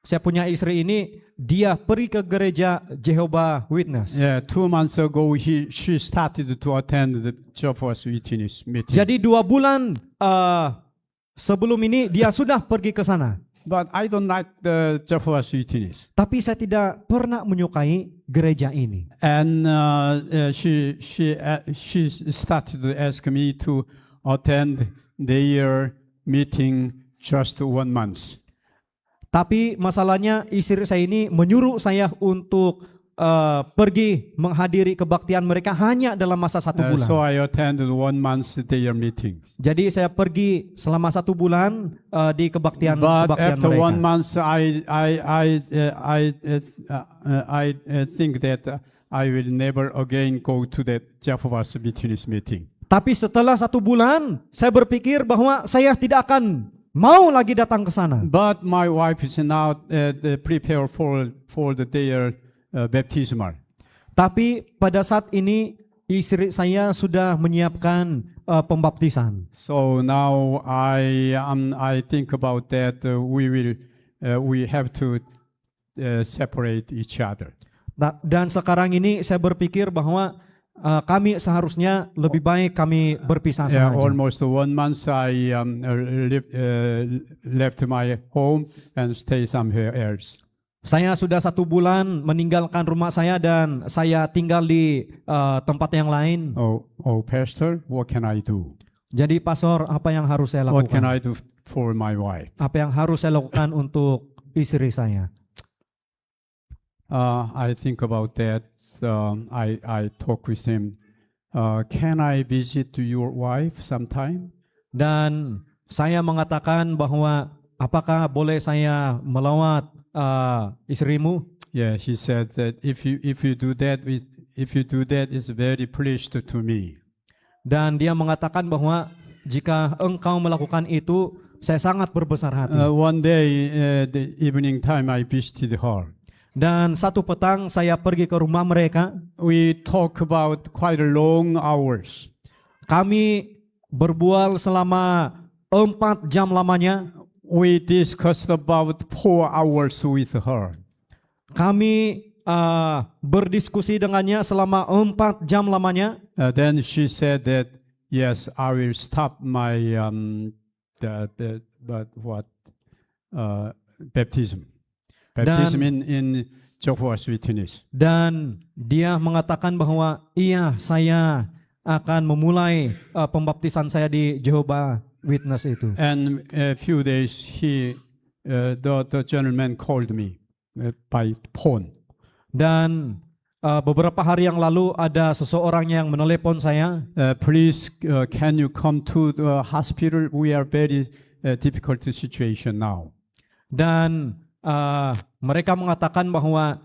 saya punya istri ini, dia pergi ke gereja Jehovah Witness.
Yeah, 2 months ago she started to attend the Jehovah's Witness meeting.
Jadi 2 bulan sebelum ini dia sudah pergi ke sana.
But I don't like the Jehovah's Witness.
Tapi saya tidak pernah menyukai gereja ini.
And she started to ask me to attend their meeting just 1 month.
Tapi masalahnya istri saya ini menyuruh saya untuk pergi menghadiri kebaktian mereka hanya dalam masa 1 bulan.
So I attended 1 month their meetings.
Jadi saya pergi selama 1 bulan di kebaktian
But
kebaktian
after
mereka.
1 month, I think that I will never again go to that Jehovah's Witness meeting.
Tapi setelah 1 bulan, saya berpikir bahwa saya tidak akan mau lagi datang ke sana.
But my wife is now prepared for their baptismal.
Tapi pada saat ini istri saya sudah menyiapkan pembaptisan.
So now I think about that. We have to separate each other.
Dan sekarang ini saya berpikir bahwa kami seharusnya lebih baik kami berpisah saja.
Almost 1 month I left my home and stay somewhere else.
Saya sudah 1 bulan meninggalkan rumah saya dan saya tinggal di tempat yang lain.
Oh, Pastor, what can I do?
Jadi pastor, apa yang harus saya
What can
lakukan?
I do for my wife?
Apa yang harus saya lakukan untuk istri saya?
I think about that. I talk with him. Can I visit your wife sometime?
Dan saya mengatakan bahwa apakah boleh saya melawat istrimu?
Yeah, he said that if you do that, it's very pleased to me.
Dan dia mengatakan bahwa jika engkau melakukan itu, saya sangat berbesar hati.
One day, the evening time, I visited her.
Dan satu petang saya pergi ke rumah mereka.
We talk about quite long hours.
Kami berbual selama 4 jam lamanya.
We discussed about 4 hours with her.
Kami berdiskusi dengannya selama 4 jam lamanya.
Then she said that yes, I will stop my baptism. Baptism in Jehovah's Witness.
Dan dia mengatakan bahwa iya, saya akan memulai pembaptisan saya di Jehovah Witness itu.
And a few days the gentleman called me by phone.
Dan beberapa hari yang lalu ada seseorang yang menelepon saya.
Please, can you come to the hospital? We are very difficult situation now.
Dan mereka mengatakan bahwa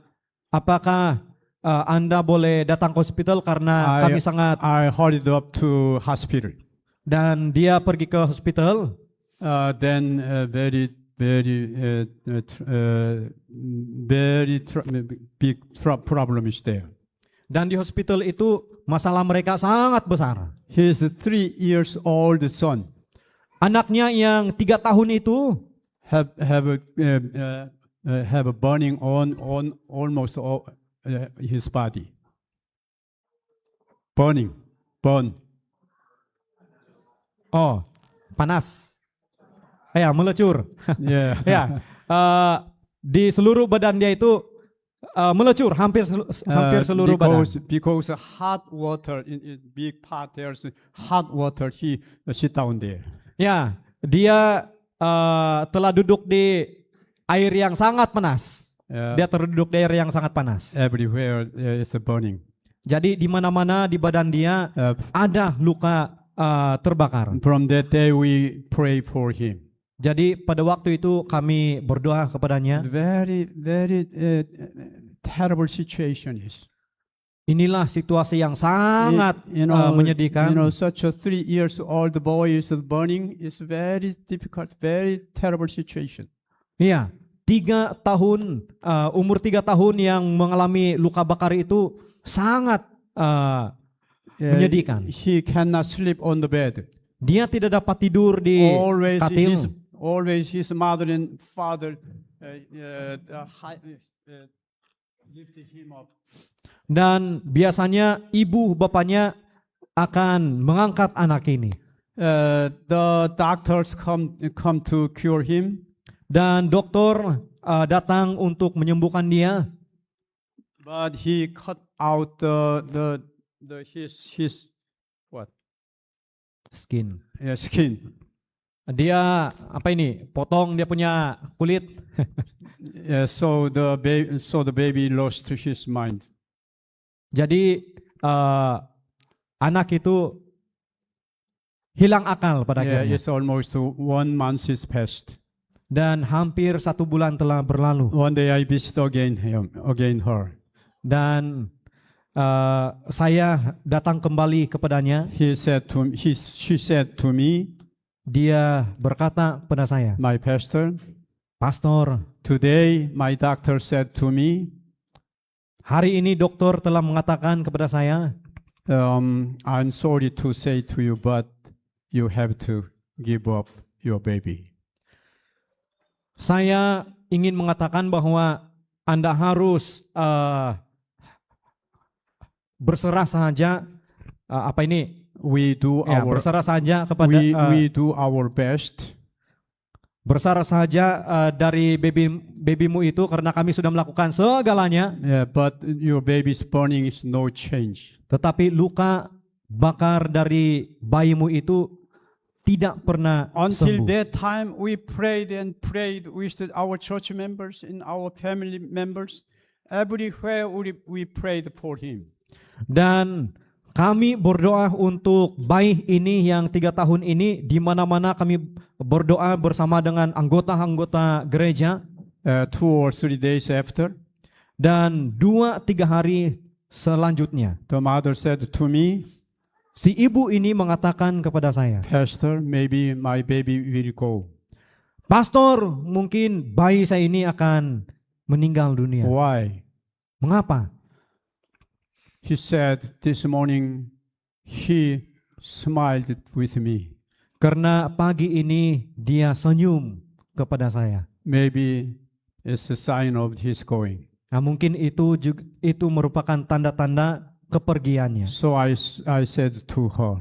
apakah Anda boleh datang ke hospital karena kami sangat.
I hurried up to hospital.
Dan dia pergi ke hospital.
Then very big problem is there.
Dan di hospital itu masalah mereka sangat besar.
His 3 years old son.
Anaknya yang 3 tahun itu
have a burning on almost all, his body. Burn.
Oh, panas. Ya, melecur.
Yeah.
Ya, di seluruh badan dia itu melecur hampir seluruh badan.
Because hot water in big pot, there's hot water. He sit down there.
Ya, dia telah duduk di air yang sangat panas. Dia terduduk di air yang sangat panas.
Everywhere is burning.
Jadi di mana-mana di badan dia ada luka terbakar.
From that day we pray for him.
Jadi pada waktu itu kami berdoa kepadanya.
Very terrible situation is.
Inilah situasi yang sangat menyedihkan.
Such a 3 years old boy is burning is very difficult, very terrible situation.
Iya, 3 tahun, umur 3 tahun yang mengalami luka bakar itu sangat menyedihkan.
He cannot sleep on the bed.
Dia tidak dapat tidur di katil.
Always his mother and father lifted him up.
Dan biasanya ibu bapaknya akan mengangkat anak ini.
The doctors come to cure him.
Dan dokter datang untuk menyembuhkan dia.
But he cut out his what?
Skin.
Yeah, skin.
Dia potong dia punya kulit.
So the baby lost his mind.
Jadi anak itu hilang akal pada akhirnya.
It's almost 1 month is passed.
Dan hampir 1 bulan telah berlalu.
One day I visit again her.
Dan saya datang kembali kepadanya.
She said to me,
Dia berkata pada saya,
my pastor,
Pastor,
today my doctor said to me,
hari ini dokter telah mengatakan kepada saya,
I'm sorry to say to you, but you have to give up your baby.
saya ingin mengatakan bahwa Anda harus berserah saja
We do
ya,
our
berserah saja kepada
we do our best.
berserah saja dari babymu itu karena kami sudah melakukan segalanya,
But your baby's burning is no change.
tetapi luka bakar dari bayimu itu tidak pernah
Until
sembuh.
that time, we prayed and prayed with our church members and our family members. Everywhere we prayed for him.
Dan kami berdoa untuk bayi ini yang 3 tahun ini, di mana-mana kami berdoa bersama dengan anggota-anggota gereja.
2 or 3 days after,
Dan 2-3 hari selanjutnya,
the mother said to me,
si ibu ini mengatakan kepada saya,
Pastor, maybe my baby will go.
Pastor, mungkin bayi saya ini akan meninggal dunia.
Why?
Mengapa?
He said this morning he smiled with me.
Karena pagi ini dia senyum kepada saya.
Maybe it's a sign of his going.
Nah, mungkin itu merupakan tanda-tanda kepergiannya.
So I said to her,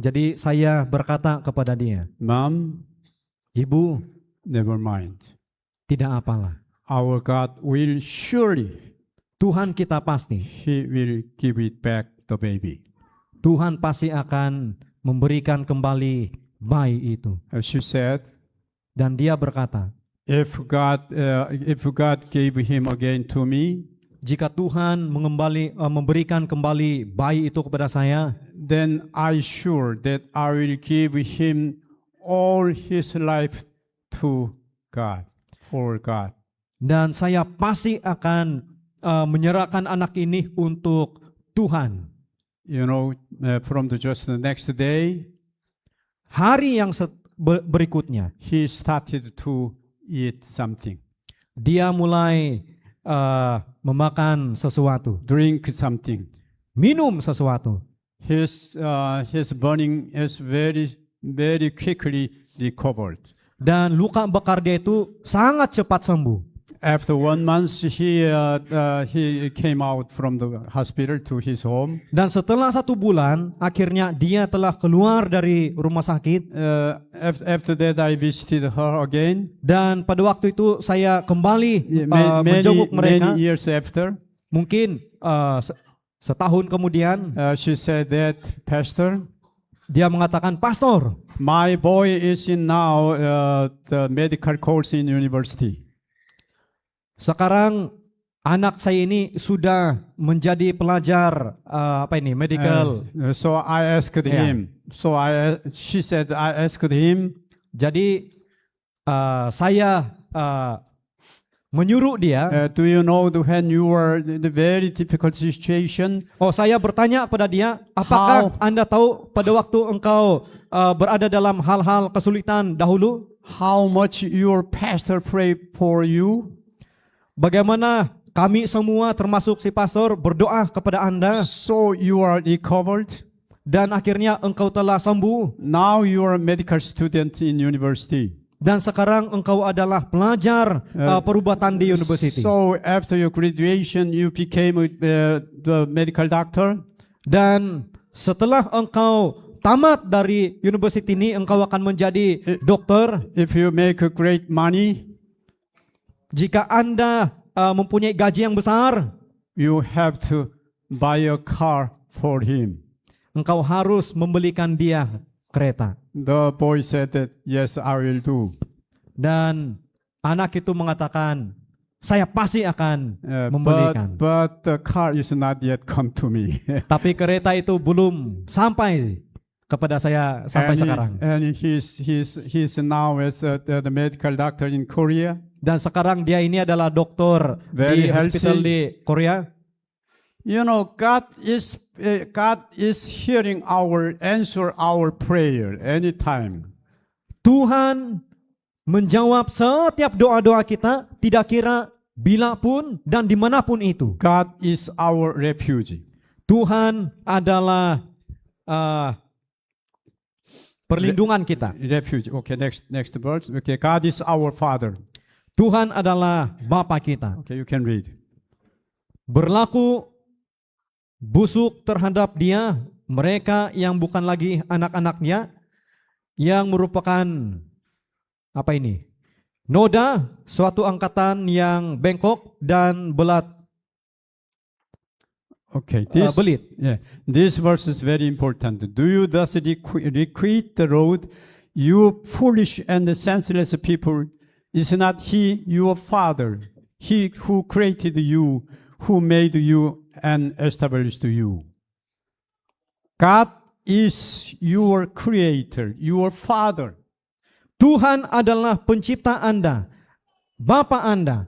Jadi saya berkata kepada dia,
Mom,
Ibu,
never mind.
tidak apalah.
Our God will surely,
Tuhan kita pasti,
he will give it back the baby.
Tuhan pasti akan memberikan kembali bayi itu.
She said,
Dan dia berkata,
if God gave him again to me,
jika Tuhan memberikan kembali bayi itu kepada saya,
then I sure that I will give him all his life to God, for God.
dan saya pasti akan menyerahkan anak ini untuk Tuhan.
You know, from just the next day,
Hari yang berikutnya,
he started to eat something,
dia mulai memakan sesuatu,
drink something.
minum sesuatu.
His burning is very quickly recovered.
Dan luka bakar dia itu sangat cepat sembuh.
After 1 month, he came out from the hospital to his home.
Dan setelah 1 bulan, akhirnya dia telah keluar dari rumah sakit.
After that, I visited her again.
Dan pada waktu itu saya kembali menjenguk mereka.
Many years after,
Mungkin setahun kemudian,
she said that, Pastor,
dia mengatakan, Pastor,
my boy is in now the medical course in university.
sekarang anak saya ini sudah menjadi pelajar medical.
So I asked him. So she said, I asked him.
Jadi saya menyuruh dia.
Do you know when you were in a very difficult situation?
Saya bertanya pada dia, apakah Anda tahu pada waktu engkau berada dalam hal-hal kesulitan dahulu?
How much your pastor prayed for you?
Bagaimana kami semua termasuk si pastor berdoa kepada Anda.
So you are recovered.
Dan akhirnya engkau telah sembuh.
Now you are a medical student in university.
Dan sekarang engkau adalah pelajar perubatan di university.
So after your graduation, you became the medical doctor.
Dan setelah engkau tamat dari university ini, engkau akan menjadi dokter.
If you make a great money,
jika Anda mempunyai gaji yang besar,
you have to buy a car for him.
Engkau harus membelikan dia kereta.
The boy said that, yes, I will do.
Dan anak itu mengatakan, saya pasti akan membelikan.
But the car is not yet come to me.
Tapi kereta itu belum sampai kepada saya sampai sekarang.
And he's now as the medical doctor in Korea.
Dan sekarang dia ini adalah dokter
Very
di hospital
healthy.
di Korea.
You know, God is hearing answer our prayer anytime.
Tuhan menjawab setiap doa-doa kita, tidak kira bila pun dan dimanapun itu.
God is our refuge.
Tuhan adalah perlindungan kita.
Refuge. Okay, next verse. Okay, God is our Father.
Tuhan adalah Bapa kita.
Okay, you can read.
Berlaku busuk terhadap dia mereka yang bukan lagi anak-anaknya, yang merupakan apa ini? Noda, suatu angkatan yang bengkok dan
Okay,
belit.
This verse is very important. Do you thus requite the road, you foolish and senseless people? Is not He your Father, He who created you, who made you and established you? God is your creator, your Father.
Tuhan adalah pencipta Anda, Bapa Anda.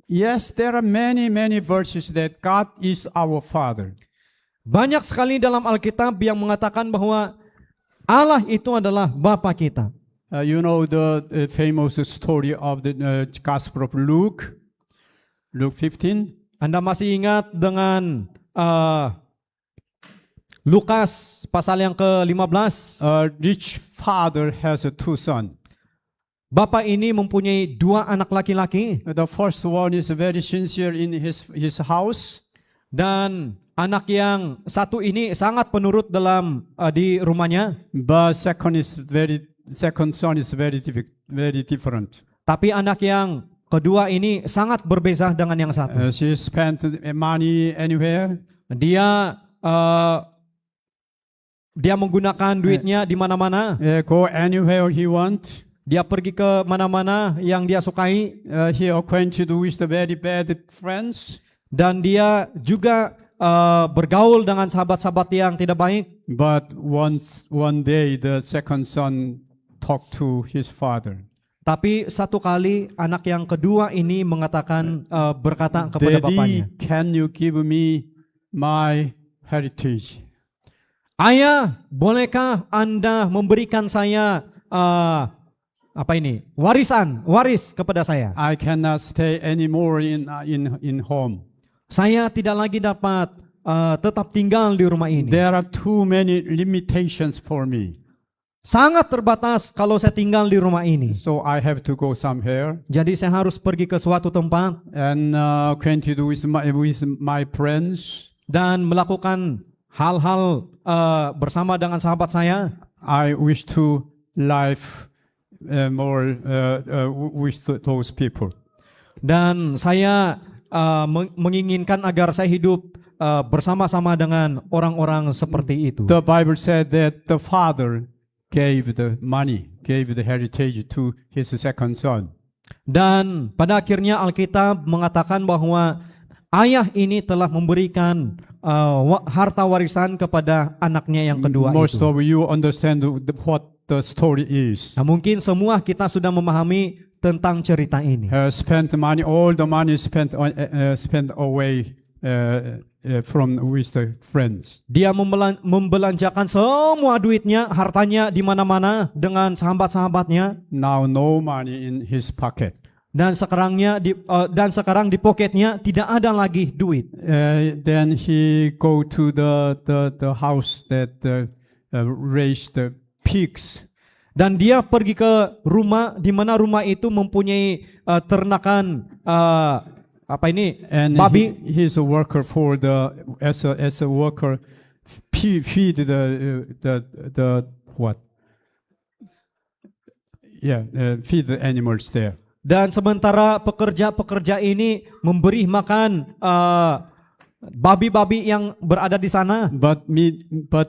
Yes, there are many verses that God is our Father.
Banyak sekali dalam Alkitab yang mengatakan bahwa Allah itu adalah Bapa kita.
You know the famous story of the Gospel of Luke 15.
Anda masih ingat dengan Lukas pasal yang ke-15.
A rich father has two sons.
Bapak ini mempunyai 2 anak laki-laki.
The first one is very sincere in his house.
Dan anak yang satu ini sangat penurut dalam di rumahnya.
But second son is very different.
Tapi anak yang kedua ini sangat berbeza dengan yang satu.
She spent money anywhere.
Dia menggunakan duitnya di mana-mana.
Go anywhere he want.
Dia pergi ke mana-mana yang dia sukai.
He acquainted with the very bad friends.
Dan dia juga bergaul dengan sahabat-sahabat yang tidak baik.
But one day the second son talked to his father.
Tapi satu kali anak yang kedua ini mengatakan berkata kepada bapaknya,
Daddy, can you give me my heritage?
Ayah, bolehkah Anda memberikan saya waris kepada saya?
I cannot stay anymore in home.
Saya tidak lagi dapat tetap tinggal di rumah ini.
There are too many limitations for me.
Sangat terbatas kalau saya tinggal di rumah ini.
So I have to go somewhere.
Jadi saya harus pergi ke suatu tempat
And acquainted with my friends.
Dan melakukan hal-hal bersama dengan sahabat saya.
I wish to live more with those people.
Dan saya menginginkan agar saya hidup bersama-sama dengan orang-orang seperti itu.
The Bible said that the father gave the money, gave the heritage to his second son.
Dan pada akhirnya Alkitab mengatakan bahwa ayah ini telah memberikan harta warisan kepada anaknya yang kedua
Most
itu.
of you understand what the story is.
Nah, mungkin semua kita sudah memahami tentang cerita ini.
Spent money, all the money spent away from with the friends.
Dia membelanjakan semua duitnya, hartanya di mana-mana dengan sahabat-sahabatnya.
Now no money in his pocket.
Dan sekarang di poketnya tidak ada lagi duit.
Then he go to the house that raised the pigs.
Dan dia pergi ke rumah di mana rumah itu mempunyai ternakan
And
babi.
He's a worker for as a worker feed the what? Yeah, feed the animals there.
Dan sementara pekerja-pekerja ini memberi makan babi-babi yang berada di sana.
But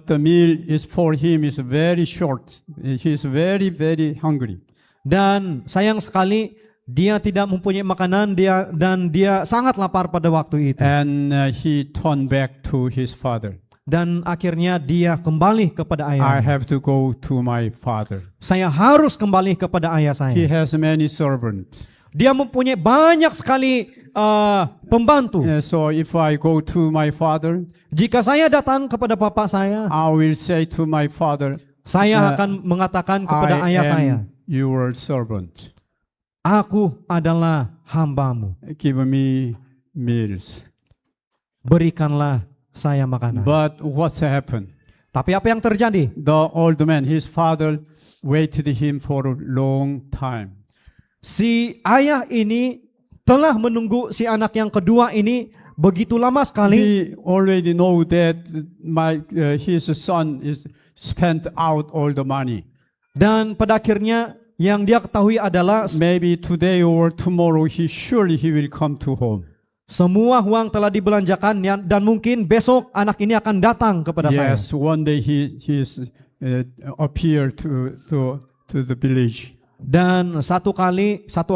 the meal is for him is very short. He is very hungry.
Dan sayang sekali dia tidak mempunyai makanan, dia sangat lapar pada waktu itu.
And he turned back to his father.
Dan akhirnya dia kembali kepada
I
ayahnya.
have to go to my father.
Saya harus kembali kepada ayah saya.
He has many servants.
Dia mempunyai banyak sekali pembantu.
So if I go to my father,
Jika saya datang kepada bapak saya,
I will say to my father,
saya akan mengatakan kepada ayah saya,
your servant.
aku adalah hambamu.
Give me meals.
Berikanlah saya makanan.
But what's happened?
Tapi apa yang terjadi?
The old man, his father, waited him for a long time.
Si ayah ini telah menunggu si anak yang kedua ini begitu lama sekali.
He already know that his son is spent out all the money.
Dan pada akhirnya yang dia ketahui adalah
Maybe today or tomorrow surely he will come to home.
semua uang telah dibelanjakan dan mungkin besok anak ini akan datang kepada saya.
Yes, one day he appear to the village.
Dan satu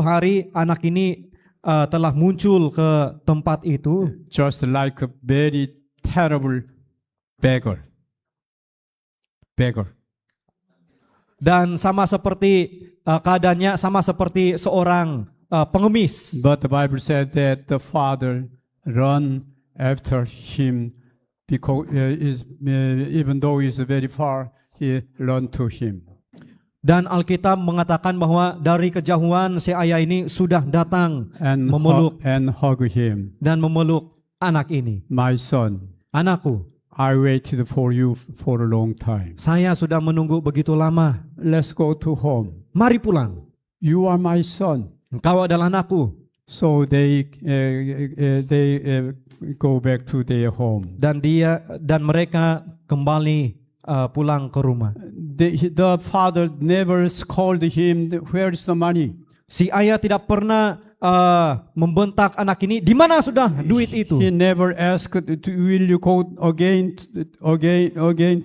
hari anak ini telah muncul ke tempat itu
Just like a very terrible beggar.
dan sama seperti keadaannya sama seperti seorang pengemis.
But the Bible said that the father run after him because even though he's very far, he run to him.
Dan Alkitab mengatakan bahwa dari kejauhan si ayah ini sudah datang
And
memeluk
and hug him.
dan memeluk anak ini.
My son,
Anakku,
I waited for you for a long time.
saya sudah menunggu begitu lama.
Let's go to home.
Mari pulang.
You are my son.
Engkau adalah anakku.
So they go back to their home.
Dan mereka kembali pulang ke rumah.
The father never scolded him. Where is the money?
Si ayah tidak pernah membentak anak ini, di mana sudah duit itu?
He never asked, will you go again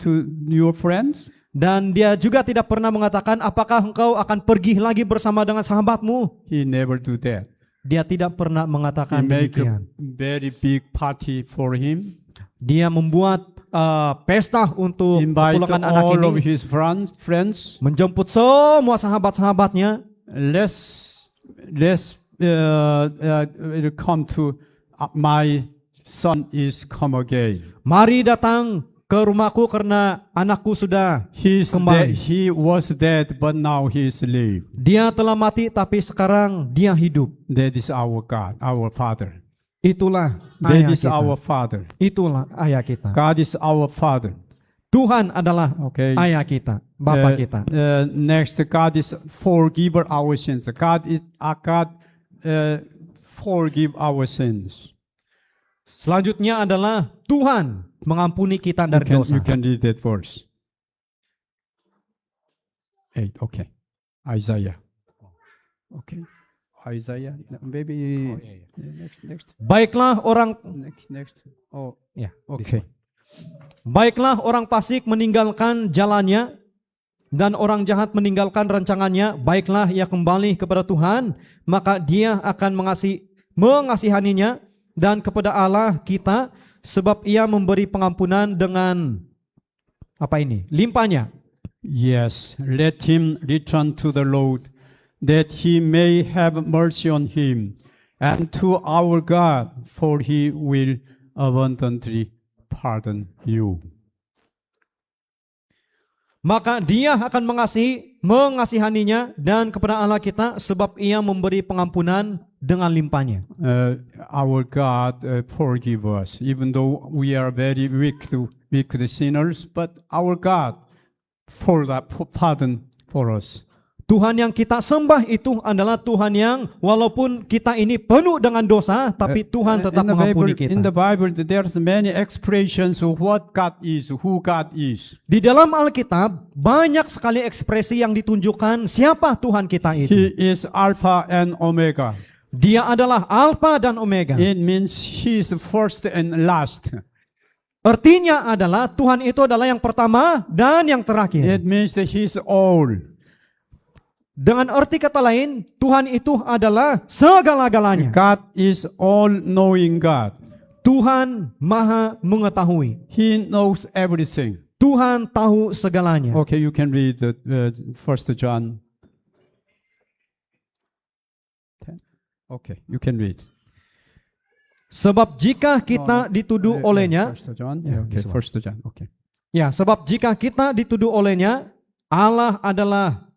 to your friends?
Dan dia juga tidak pernah mengatakan, apakah engkau akan pergi lagi bersama dengan sahabatmu?
He never do that.
Dia tidak pernah
He
mengatakan
make a
demikian.
very big party for him.
Dia membuat pesta untuk
Invite
kepulangan anak
all of
ini,
his friends.
menjemput semua sahabat-sahabatnya.
Let's come to my son is come again.
Mari datang ke rumahku karena anakku sudah kembali.
He was dead, but now he is alive.
Dia telah mati tapi sekarang dia hidup.
That is our God, our Father.
Itulah
That
ayah
is
kita.
our Father.
Itulah ayah kita.
God is our Father.
Tuhan adalah
Okay.
ayah kita, Bapa kita.
Next, God is forgiver our sins. God forgive our sins.
Selanjutnya adalah Tuhan mengampuni kita dari dosa.
You can read that verse. 8, okay. Isaiah. Okay. Isaiah, maybe next.
Baiklah orang
Next. Oh,
ya,
okay.
baiklah orang fasik meninggalkan jalannya dan orang jahat meninggalkan rancangannya. Baiklah ia kembali kepada Tuhan, maka Dia akan mengasihaninya dan kepada Allah kita, sebab Ia memberi pengampunan dengan limpahnya.
Yes, let him return to the Lord, that he may have mercy on him, and to our God, for he will abundantly pardon you.
Maka Dia akan mengasihaninya dan kepada Allah kita, sebab Ia memberi pengampunan dengan limpahnya.
Our God forgive us, even though we are very wicked sinners, but our God pardon for us.
Tuhan yang kita sembah itu adalah Tuhan yang walaupun kita ini penuh dengan dosa, tapi Tuhan tetap mengampuni kita.
In the Bible, there's many expressions of what God is, who God is.
Di dalam Alkitab banyak sekali ekspresi yang ditunjukkan siapa Tuhan kita itu.
He is Alpha and Omega.
Dia adalah Alfa dan Omega.
It means He is first and last.
Artinya adalah Tuhan itu adalah yang pertama dan yang terakhir.
It means that He is all.
Dengan arti kata lain, Tuhan itu adalah segala-galanya.
God is all-knowing God.
Tuhan Maha mengetahui.
He knows everything.
Tuhan tahu segalanya.
Okay, you can read the 1 John 10. Okay, you can read.
Sebab jika kita dituduh olehnya,
First John.
Yeah,
Okay,
this one.
First John. Okay.
ya, sebab jika kita dituduh olehnya, Allah adalah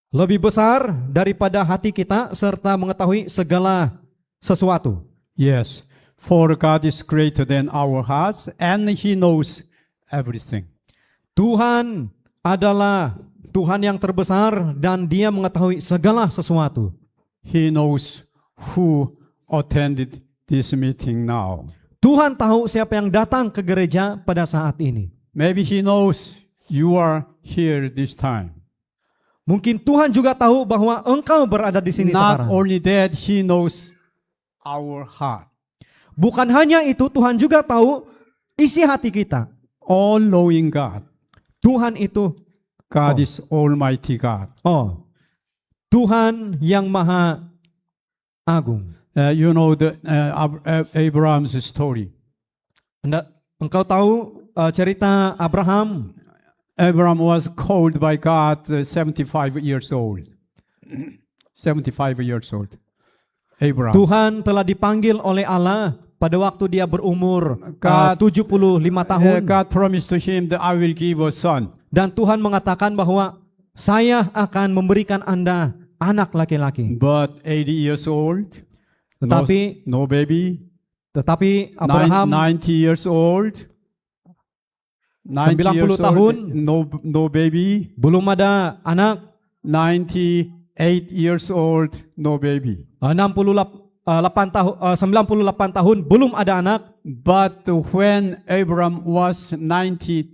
lebih besar daripada hati kita serta mengetahui segala sesuatu.
Yes, for God is greater than our hearts, and He knows everything.
Tuhan adalah Tuhan yang terbesar dan Dia mengetahui segala sesuatu.
He knows who attended this meeting now.
Tuhan tahu siapa yang datang ke gereja pada saat ini.
Maybe He knows you are here this time.
Mungkin Tuhan juga tahu bahwa engkau berada di sini
Not
sekarang.
only that, He knows our heart.
Bukan hanya itu, Tuhan juga tahu isi hati kita.
All-knowing God.
Tuhan itu,
God
Oh.
is Almighty God.
Tuhan yang maha agung.
You know Abraham's story.
Engkau tahu cerita Abraham.
Abraham was called by God 75 years old. 75 years old. Abraham.
Tuhan telah dipanggil oleh Allah pada waktu dia berumur
God-
75 tahun.
God promised to him that I will give a son.
Dan Tuhan mengatakan bahwa saya akan memberikan Anda anak laki-laki.
But 80 years old,
Tetapi
no baby.
Abraham
90 years old. 90 years
90 tahun.
old, no baby.
belum ada anak.
98 years old, no baby.
98 tahun belum ada anak.
But when Abraham was 99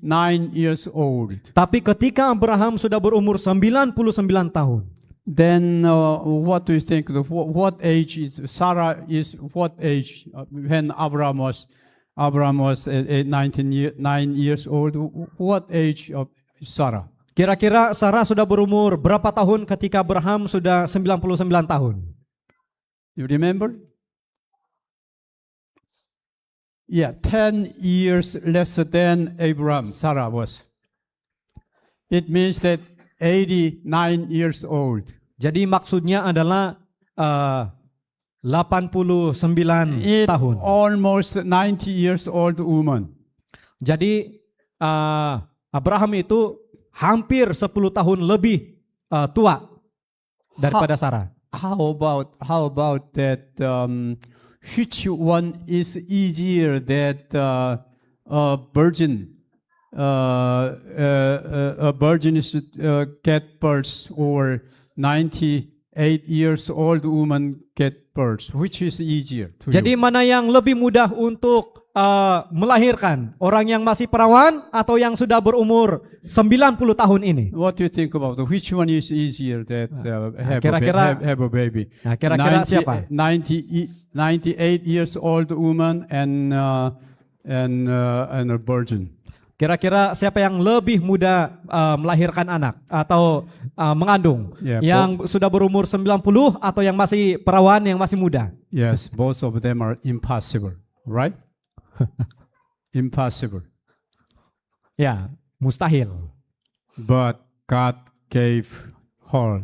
years old,
Tapi ketika Abraham sudah berumur 99 tahun,
then what do you think? What age is Sarah? Is what age when Abraham was 9 years old? What age of Sarah?
kira-kira Sarah sudah berumur berapa tahun ketika Abraham sudah 99 tahun?
You remember? Yeah, 10 years less than Abraham, Sarah was. It means that 89 years old.
Jadi maksudnya adalah 89
It
tahun.
almost 90 years old woman.
Jadi Abraham itu hampir 10 tahun lebih tua daripada Sarah.
How about that? Which one is easier that a virgin should get birth, or 98 years old woman get birth? Which is easier to
Jadi
you?
mana yang lebih mudah untuk melahirkan? Orang yang masih perawan atau yang sudah berumur 90 tahun ini?
What do you think about which one is easier that
kira-kira-
have a baby?
Nah, kira-kira siapa?
98 years old woman and a virgin.
Kira-kira siapa yang lebih mudah melahirkan anak atau mengandung?
Yeah,
Yang sudah berumur 90 atau yang masih perawan, yang masih muda?
Yes, both of them are impossible, right? Impossible.
Ya, mustahil.
But God gave her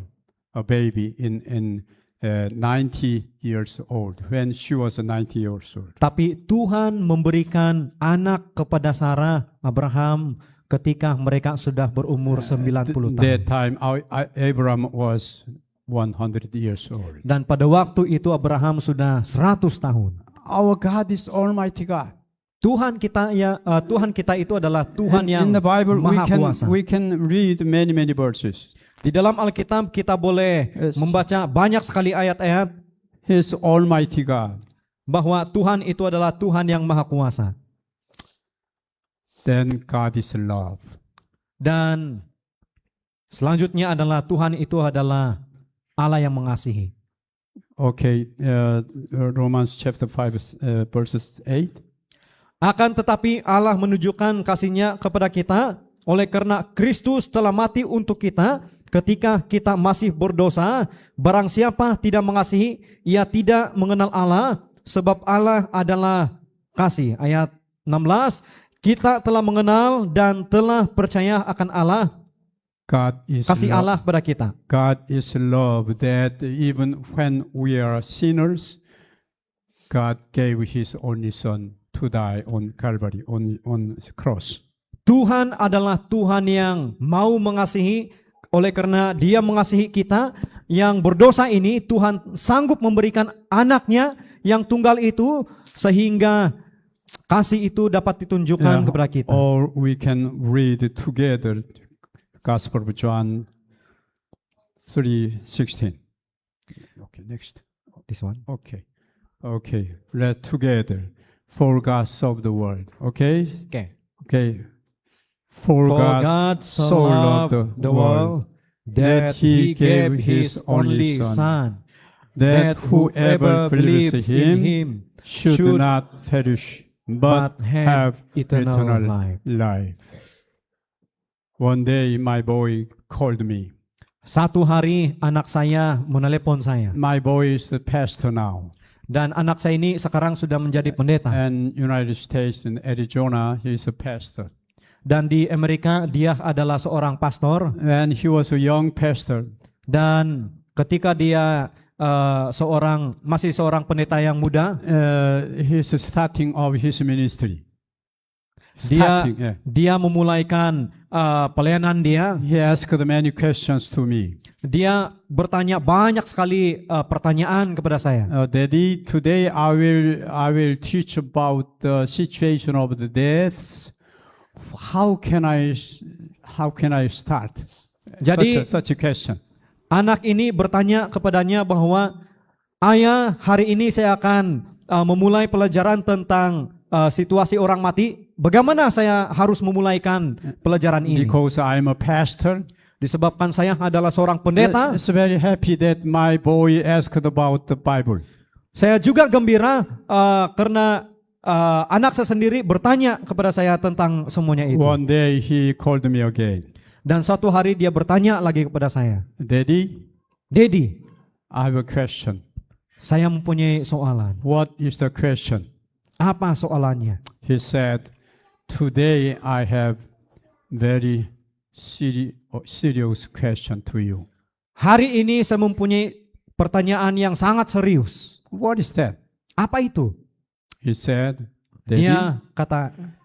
a baby in 90 years old, when she was 90 years old.
Tapi Tuhan memberikan anak kepada Sarah, Abraham, ketika mereka sudah berumur 90
That
tahun.
time, Abraham was 100 years old.
Dan pada waktu itu Abraham sudah 100 tahun.
Our God is Almighty God.
Tuhan kita itu adalah Tuhan yang
In the Bible,
Maha Kuasa.
we can read many verses.
Di dalam Alkitab kita boleh
Yes.
membaca banyak sekali ayat-ayat
He's Almighty God.
bahwa Tuhan itu adalah Tuhan yang Maha Kuasa.
Then God is love.
Dan selanjutnya adalah Tuhan itu adalah Allah yang mengasihi.
Okay, Romans chapter 5, verses 8.
Akan tetapi Allah menunjukkan kasih-Nya kepada kita oleh karena Kristus telah mati untuk kita ketika kita masih berdosa. Barang siapa tidak mengasihi, ia tidak mengenal Allah, sebab Allah adalah kasih. Ayat 16, kita telah mengenal dan telah percaya akan Allah,
God is
kasih
love.
Allah kepada kita.
God is love, that even when we are sinners, God gave His only Son to die on Calvary, on cross.
Tuhan adalah Tuhan yang mau mengasihi, oleh karena Dia mengasihi kita yang berdosa ini, Tuhan sanggup memberikan anaknya yang tunggal itu sehingga kasih itu dapat ditunjukkan kepada kita.
Or we can read together Gospel of John 3:16. Okay, next.
This one.
Okay. Okay. Read together. For God so loved the world. Okay?
Okay.
Okay. For God
so loved the world that He gave His only Son,
that whoever believes in Him should not perish, but have eternal life. One day my boy called me.
Satu hari anak saya menelepon saya.
My boy is a pastor now.
Dan anak saya ini sekarang sudah menjadi pendeta.
And United States in Arizona, he is a pastor.
Dan di Amerika dia adalah seorang pastor.
And he was a young pastor.
Dan ketika dia masih seorang pendeta yang muda,
he's starting of his ministry.
Dia memulaikan pelayanan dia.
He asked many questions to me.
Dia bertanya banyak sekali pertanyaan kepada saya.
Daddy, today I will teach about the situation of the deaths. How can I start?
Jadi
such a question.
Anak ini bertanya kepadanya bahwa ayah, hari ini saya akan memulai pelajaran tentang situasi orang mati. Bagaimana saya harus memulaikan pelajaran ini?
Because I'm a pastor.
Disebabkan saya adalah seorang pendeta.
I'm very happy that my boy asked about the Bible.
Saya juga gembira karena anak saya sendiri bertanya kepada saya tentang semuanya itu.
One day he called me again.
Dan suatu hari dia bertanya lagi kepada saya.
Daddy,
I
have a question.
Saya mempunyai soalan.
What is the question?
Apa soalannya?
He said, today I have very serious question to you.
Hari ini saya mempunyai pertanyaan yang sangat serius.
What is that?
Apa itu?
He said, Daddy,
dia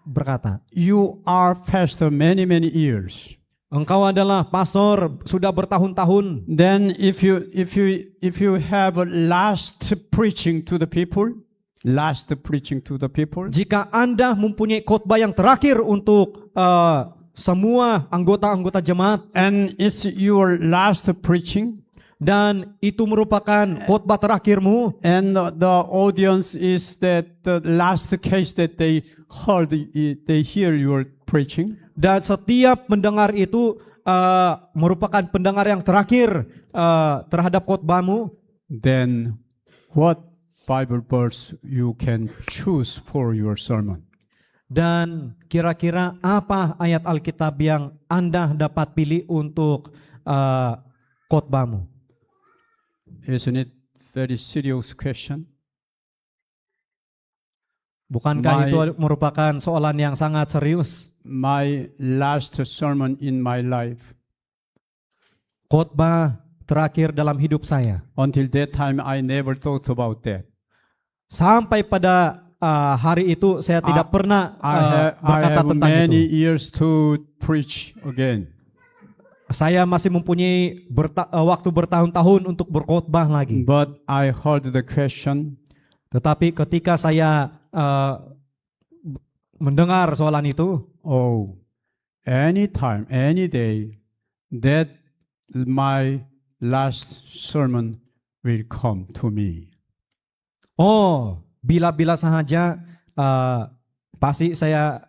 berkata,
you are pastor many years.
Engkau adalah pastor sudah bertahun-tahun.
Then if you have a last preaching to the people,
jika Anda mempunyai khotbah yang terakhir untuk semua anggota jemaat,
and it's your last preaching,
dan itu merupakan khotbah terakhirmu,
and the audience is that the last case that they hear your preaching,
dan setiap pendengar itu merupakan pendengar yang terakhir terhadap khotbahmu,
then what Bible verse you can choose for your sermon?
Dan kira-kira apa ayat Alkitab yang Anda dapat pilih untuk khotbahmu?
Isn't it very serious question?
Bukankah itu merupakan soalan yang sangat serius?
My last sermon in my life.
Khotbah terakhir dalam hidup saya.
Until that time I never thought about that.
Sampai pada hari itu saya tidak pernah berkata tentang itu.
Many years to preach again.
Saya masih mempunyai waktu bertahun-tahun untuk berkhotbah lagi.
But I heard the question.
Tetapi ketika saya mendengar soalan itu,
anytime, any day, that my last sermon will come to me.
Bila-bila saja pasti saya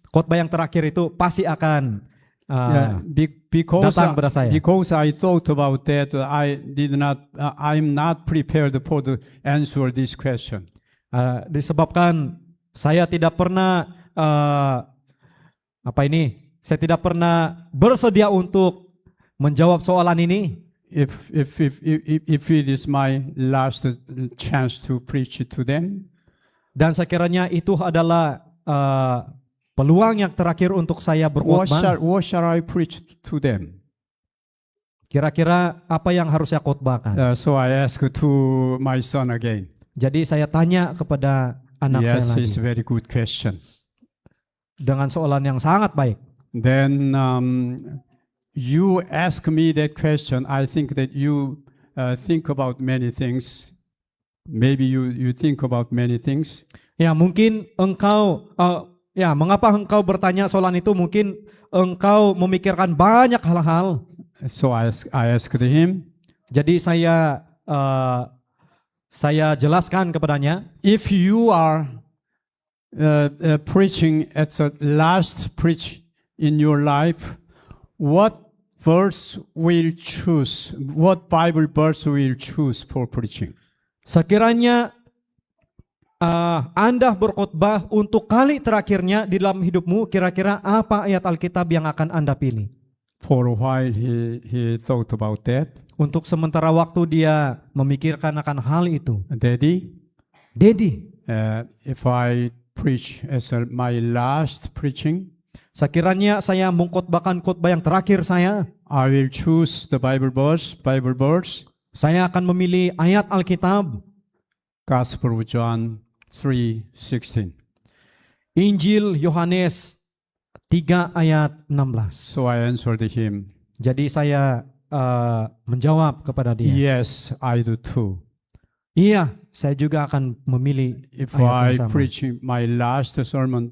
khotbah yang terakhir itu pasti akan datang kepada saya.
Because I thought about that, I'm not prepared for the answer this question.
Disebabkan saya tidak pernah saya tidak pernah bersedia untuk menjawab soalan ini.
If it is my last chance to preach to them,
dan sekiranya itu adalah peluang yang terakhir untuk saya berkhotbah,
what shall I preach to them?
Kira-kira apa yang harus saya khotbahkan?
So I asked to my son again.
Jadi saya tanya kepada anak
Yes,
saya
it's a
lagi
very good question.
dengan soalan yang sangat baik.
Then you ask me that question. I think that you think about many things. Maybe you think about many things.
Ya mungkin engkau, mengapa engkau bertanya soalan itu? Mungkin engkau memikirkan banyak hal-hal.
So I asked him,
Jadi saya jelaskan kepadanya,
if you are preaching at the last preach in your life, what verse will choose? What Bible verse will choose for preaching?
sekiranya Anda berkhotbah untuk kali terakhirnya di dalam hidupmu, kira-kira apa ayat Alkitab yang akan Anda pilih?
For a while he thought about that.
Untuk sementara waktu dia memikirkan akan hal itu.
Daddy, if I preach as my last preaching,
sekiranya saya mengkhotbahkan khotbah yang terakhir saya,
I will choose the Bible verse.
saya akan memilih ayat Alkitab,
Gospel of John 3:16.
Injil Yohanes 3 ayat 16.
So I answered him,
Jadi saya menjawab kepada dia.
yes, I do too.
Iya, saya juga akan memilih
If
ayat
I
yang sama.
preach my last sermon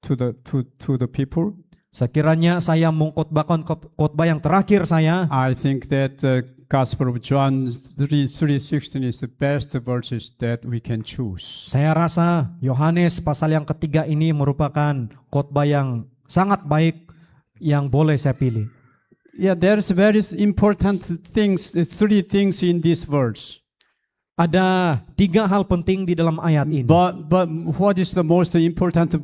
to the people,
Sekiranya saya mengkhotbahkan khotbah yang terakhir saya,
I think that Gospel of John 3:16 is the best verses that we can choose.
saya rasa Yohanes pasal yang ketiga ini merupakan khotbah yang sangat baik yang boleh saya pilih.
Yeah, there's very important things, three things in this verse.
Ada 3 hal penting di dalam ayat ini.
But what is the most important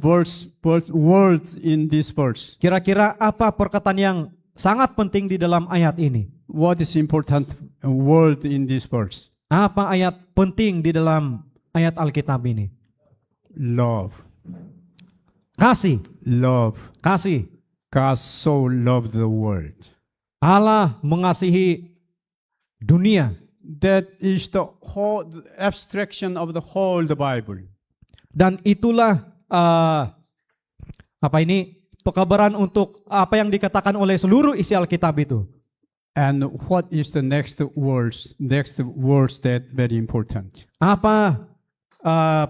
word in this verse?
Kira-kira apa perkataan yang sangat penting di dalam ayat ini?
What is important word in this verse?
Apa ayat penting di dalam ayat Alkitab ini?
Love.
Kasih,
Love.
kasih.
God so loved the world.
Allah mengasihi dunia.
That is the whole abstraction of the whole the Bible.
Dan itulah pekabaran untuk apa yang dikatakan oleh seluruh isi Alkitab itu.
And what is the next words? Next words that very important.
Apa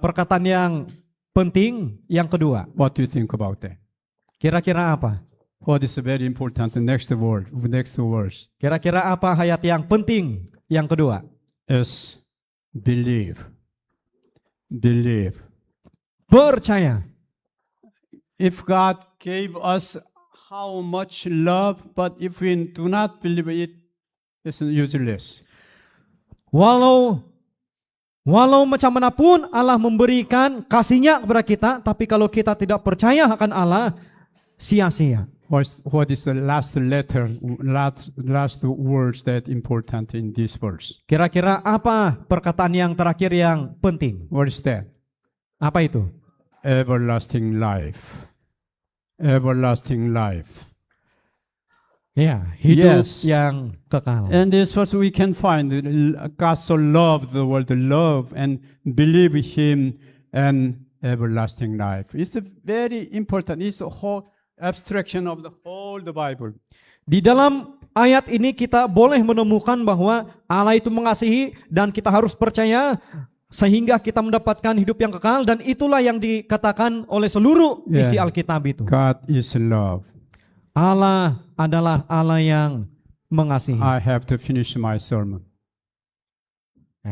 perkataan yang penting yang kedua?
What do you think about that?
Kira-kira apa?
What is very important? The next word, next words
Kira-kira apa ayat yang penting yang kedua?
is believe. Believe.
Percaya.
If God gave us how much love, but if we do not believe it, it's useless.
Walau macam manapun Allah memberikan kasih-Nya kepada kita, tapi kalau kita tidak percaya akan Allah, sia-sia.
What is the last words that important in this verse?
Kira-kira apa perkataan yang terakhir yang penting?
What is that?
Apa itu?
Everlasting life. Everlasting life.
Ya, hidup
Yes.
yang kekal.
And this verse we can find God so loved the world, love and believe Him and everlasting life. It's a very important. It's a whole abstraction of the whole the Bible.
Di dalam ayat ini kita boleh menemukan bahwa Allah itu mengasihi dan kita harus percaya sehingga kita mendapatkan hidup yang kekal, dan itulah yang dikatakan oleh seluruh isi
Yeah.
Alkitab itu.
God is love.
Allah adalah Allah yang mengasihi.
I have to finish my sermon.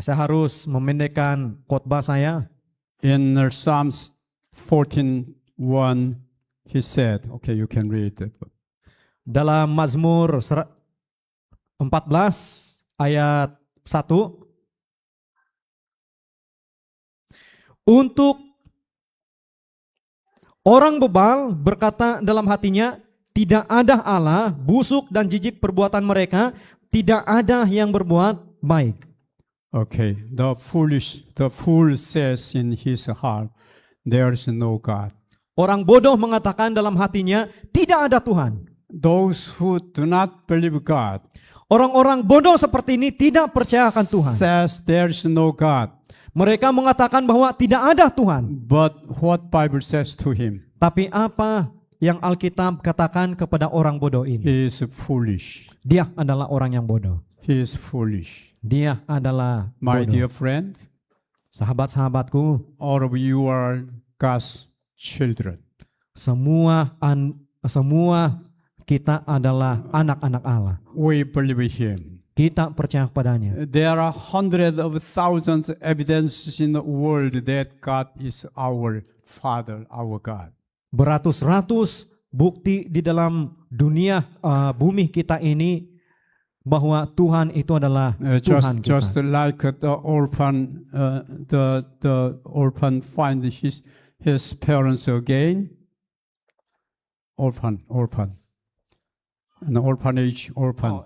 Saya harus memendekkan khotbah saya.
In Psalms 14:1, he said, okay, you can read it.
Dalam Mazmur 14 ayat 1, untuk orang bebal berkata dalam hatinya, tidak ada Allah, busuk dan jijik perbuatan mereka, tidak ada yang berbuat baik.
Okay, the fool says in his heart, there is no God.
Orang bodoh mengatakan dalam hatinya, tidak ada Tuhan.
Those who do not believe God
Orang-orang bodoh seperti ini tidak percaya akan Tuhan.
says there is no God.
Mereka mengatakan bahwa tidak ada Tuhan.
But what Bible says to him?
Tapi apa yang Alkitab katakan kepada orang bodoh ini?
He is foolish.
Dia adalah orang yang bodoh.
He is foolish.
Dia adalah
My
bodoh.
dear friend,
Sahabat-sahabatku,
all of you are God's children.
semua kita adalah anak-anak Allah.
We believe Him.
Kita percaya kepadanya.
There are hundreds of thousands of evidences in the world that God is our Father, our God.
Beratus-ratus bukti di dalam dunia bumi kita ini bahwa Tuhan itu adalah Tuhan kita.
Just like the orphan, the orphan find his parents again. Orphan, an orphanage, orphan.
Oh,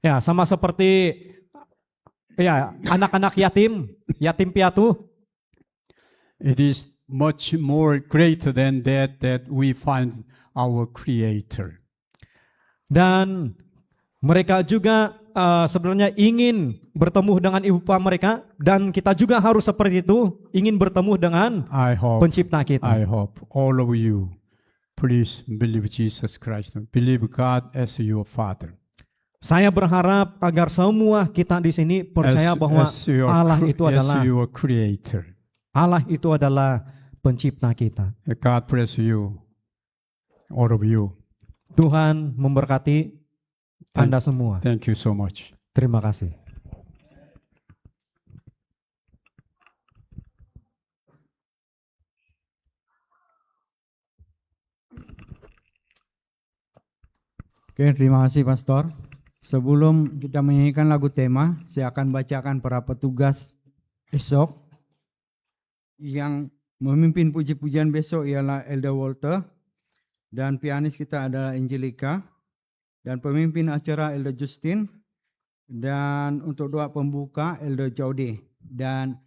ya, sama seperti ya anak-anak yatim piatu.
It is much more greater than that we find our Creator.
Dan mereka juga sebenarnya ingin bertemu dengan ibu bapa mereka, dan kita juga harus seperti itu, ingin bertemu dengan pencipta kita.
I hope all of you please believe Jesus Christ, believe God as your Father.
Saya berharap agar semua kita di sini percaya bahwa Allah itu adalah
your Creator.
Allah itu adalah pencipta kita.
God bless you, all of you.
Tuhan memberkati Anda semua.
Thank you so much.
Terima kasih.
Oke, terima kasih Pastor. Sebelum kita menyanyikan lagu tema, saya akan bacakan para petugas esok. Yang memimpin puji-pujian besok ialah Elder Walter, dan pianis kita adalah Angelica, dan pemimpin acara Elder Justin, dan untuk doa pembuka Elder Jaude, dan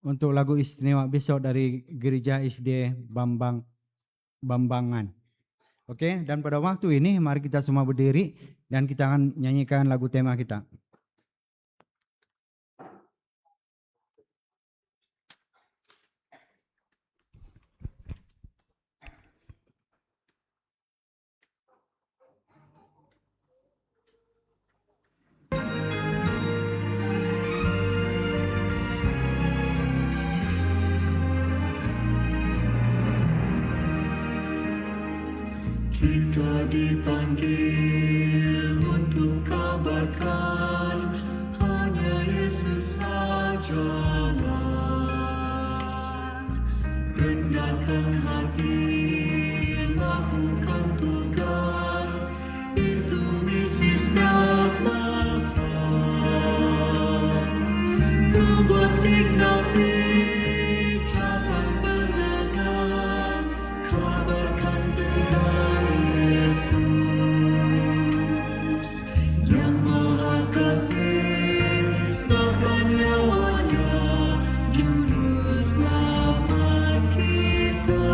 untuk lagu istimewa besok dari Gereja SD Bambangan. Oke, dan pada waktu ini mari kita semua berdiri dan kita akan nyanyikan lagu tema kita.
Kita dipanggil untuk kabarkan hanya Yesus sajalah. Rendahkan hati, lakukan tugas, itu misi setiap masa. Buat nabi, jangan berlelah, kabarkan tentang Yesus yang Maha Kasih, serahkan nyawanya, Juru Selamat kita.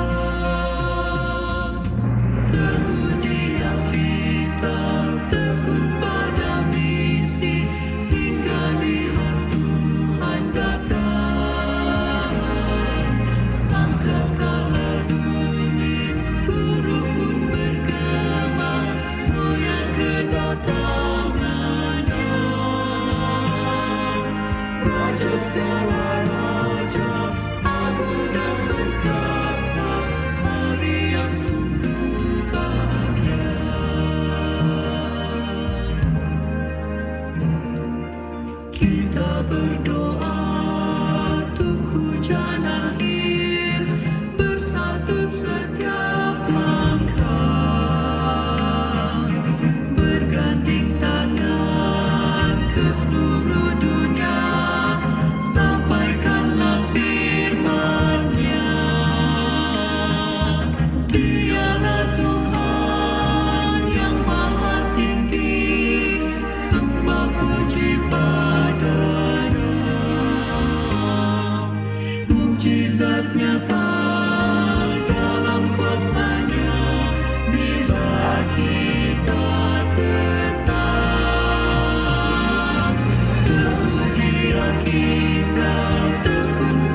Teguh dia kita, tekun pada misi, hingga lihat Tuhan datang. Sangkakala dunia, guru pun bergema, goyang kedatangannya. Raja segala raja, agung dan perkasa, hari yang sungguh bahagia. Kita berdoa untuk hujan akhir, bersatu setiap langkah, berganding tangan ke seluruh dunia, sampaikanlah firman-Nya. Dialah Tuhan yang maha tinggi, sembah puji padanya. Mukjizat nyata dalam kuasa-Nya, bila kita tetap teguh dia kita, tekun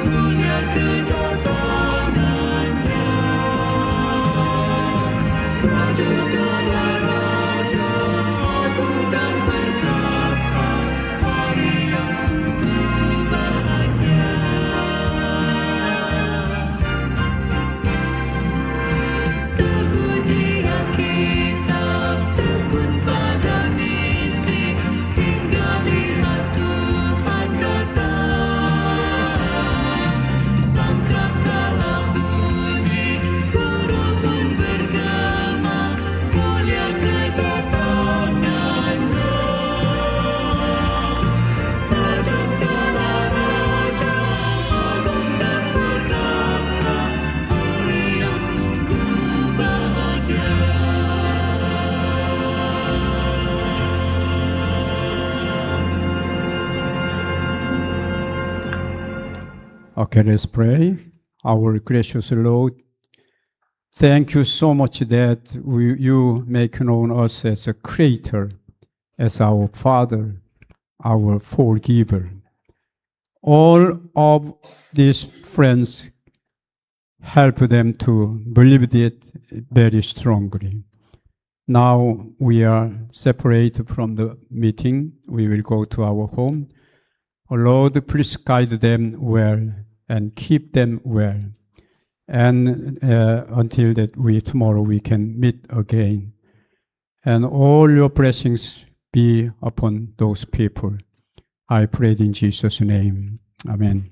mulia kedatangannya. Raja segala raja, agung dan perkasa, hari yang sungguh bahagia. Teguh di Alkitab, tekun pada misi, hingga lihat Tuhan datang. Sangkakala bunyi, guru pun bergema, mulia kedatangannya. Raja segala raja, agung dan perkasa, hari yang sungguh bahagia.
Okay, let's pray. Our gracious Lord, thank you so much that you make known us as a creator, as our Father, our forgiver. All of these friends help them to believe it very strongly. Now we are separated from the meeting. We will go to our home. Oh Lord, please guide them well and keep them well. And until that tomorrow we can meet again. And all your blessings be upon those people. I pray in Jesus' name. Amen.